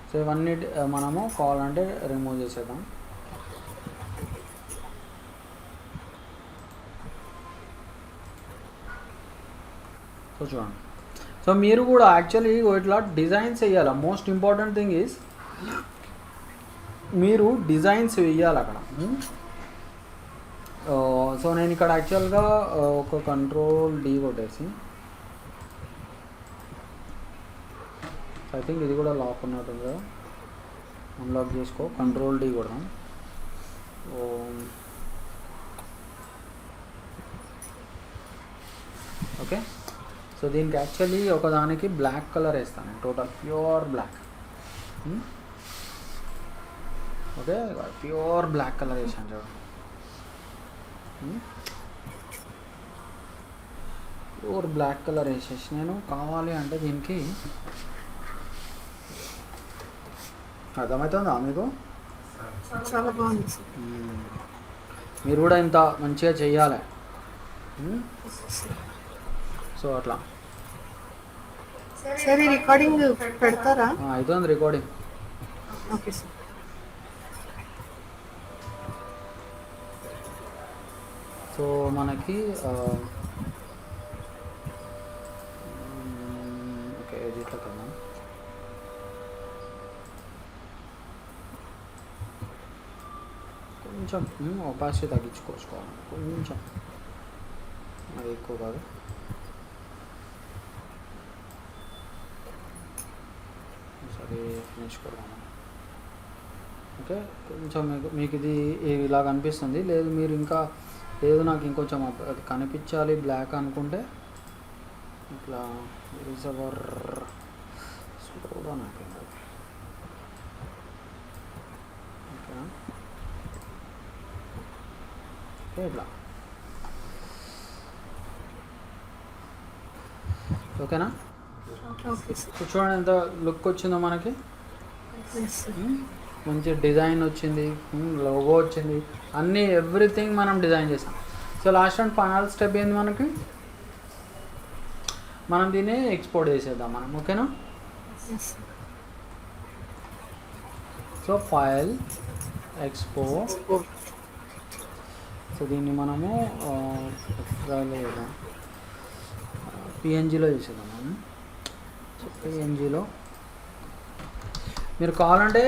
సో ఇవన్నీ మనము కావాలంటే రిమూవ్ చేసేద్దాం. సో చూడండి, సో మీరు కూడా యాక్చువల్లీ ఇట్లా డిజైన్స్ వేయాలి. మోస్ట్ ఇంపార్టెంట్ థింగ్ ఈజ్ మీరు డిజైన్స్ వేయాలి అక్కడ. సో నేను ఇక్కడ యాక్చువల్గా ఒక కంట్రోల్ D కొట్టేసి, ఐ థింక్ ఇది కూడా లాక్ ఉన్నట్టుంది కదా, అన్లాక్ చేసుకో. కంట్రోల్ D కొడదాం. ఓకే, సో దీనికి యాక్చువల్లీ ఒకదానికి బ్లాక్ కలర్ వేస్తాను, total pure black. Okay, pure black colour వేసాను చూడండి. ప్యూర్ బ్లాక్ కలర్ వేసేసి నేను కావాలి అంటే దీనికి అర్థమవుతుందా మీకు? చాలా బాగుంది సార్. మీరు కూడా ఇంత మంచిగా చెయ్యాలి. సో అట్లా సార్ ఈ రికార్డింగ్ పెడతారా? అవుతుంది రికార్డింగ్. Okay sir. సో మనకి ఓకే ఎడిట్లో కదా కొంచెం ఒపాసిటీ తగ్గించుకోవాలి, కొంచెం అది ఎక్కువ కాదు. సరే ఫినిష్ కొడదాము. ఓకే, కొంచెం మీకు ఇది ఇలాగ అనిపిస్తుంది. లేదు మీరు ఇంకా లేదు నాకు ఇంకొంచెం అది కనిపించాలి బ్లాక్ అనుకుంటే ఇట్లా రిజర్వర్ స్లోగా నాకు ఓకే ఇట్లా. ఓకేనా? Okay sir. సో చూడండి ఎంత లుక్ వచ్చిందో మనకి. Yes sir. మంచి డిజైన్ వచ్చింది, లోగో వచ్చింది, అన్నీ ఎవ్రీథింగ్ మనం డిజైన్ చేసాం. So last and final step ఏంది మనకి, మనం దీన్ని ఎక్స్పోర్ట్ చేసేద్దాం మనం. ఓకేనా? Yes sir. So file export. So దీన్ని మనము పిఎన్జిలో చేసేద్దాం మనం. సో పిఎన్జిలో మీరు కావాలంటే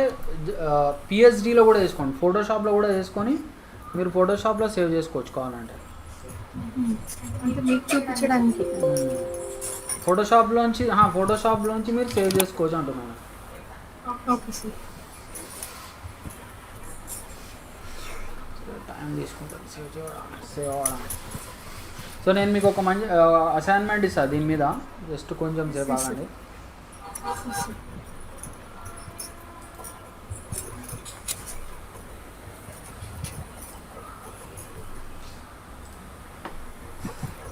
పిఎస్డిలో కూడా చేసుకోండి, ఫోటోషాప్లో కూడా చేసుకొని మీరు ఫోటోషాప్లో సేవ్ చేసుకోవచ్చు కావాలంటే. అంటే మీకు చూపించడానికి. ఫోటోషాప్లోంచి మీరు సేవ్ చేసుకోవచ్చు అంటున్నాను. Okay sir. టైం తీసుకుంటుంది సేవ్ అవ్వడానికి. సో నేను మీకు ఒక మంచి అసైన్మెంట్ ఇస్తాను దీని మీద, జస్ట్ కొంచెం సేపు ఆగండి.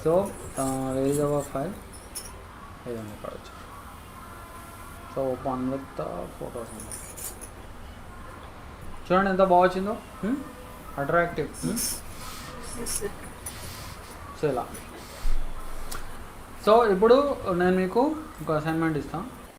So where is our file? ఇదండి ఇక్కడ వచ్చి. సో ఓపెన్ విత్ ఫోటోస్ చూడండి ఎంత బాగా వచ్చిందో, అట్రాక్టివ్. సో ఇలా. సో ఇప్పుడు నేను మీకు ఒక అసైన్మెంట్ ఇస్తాను.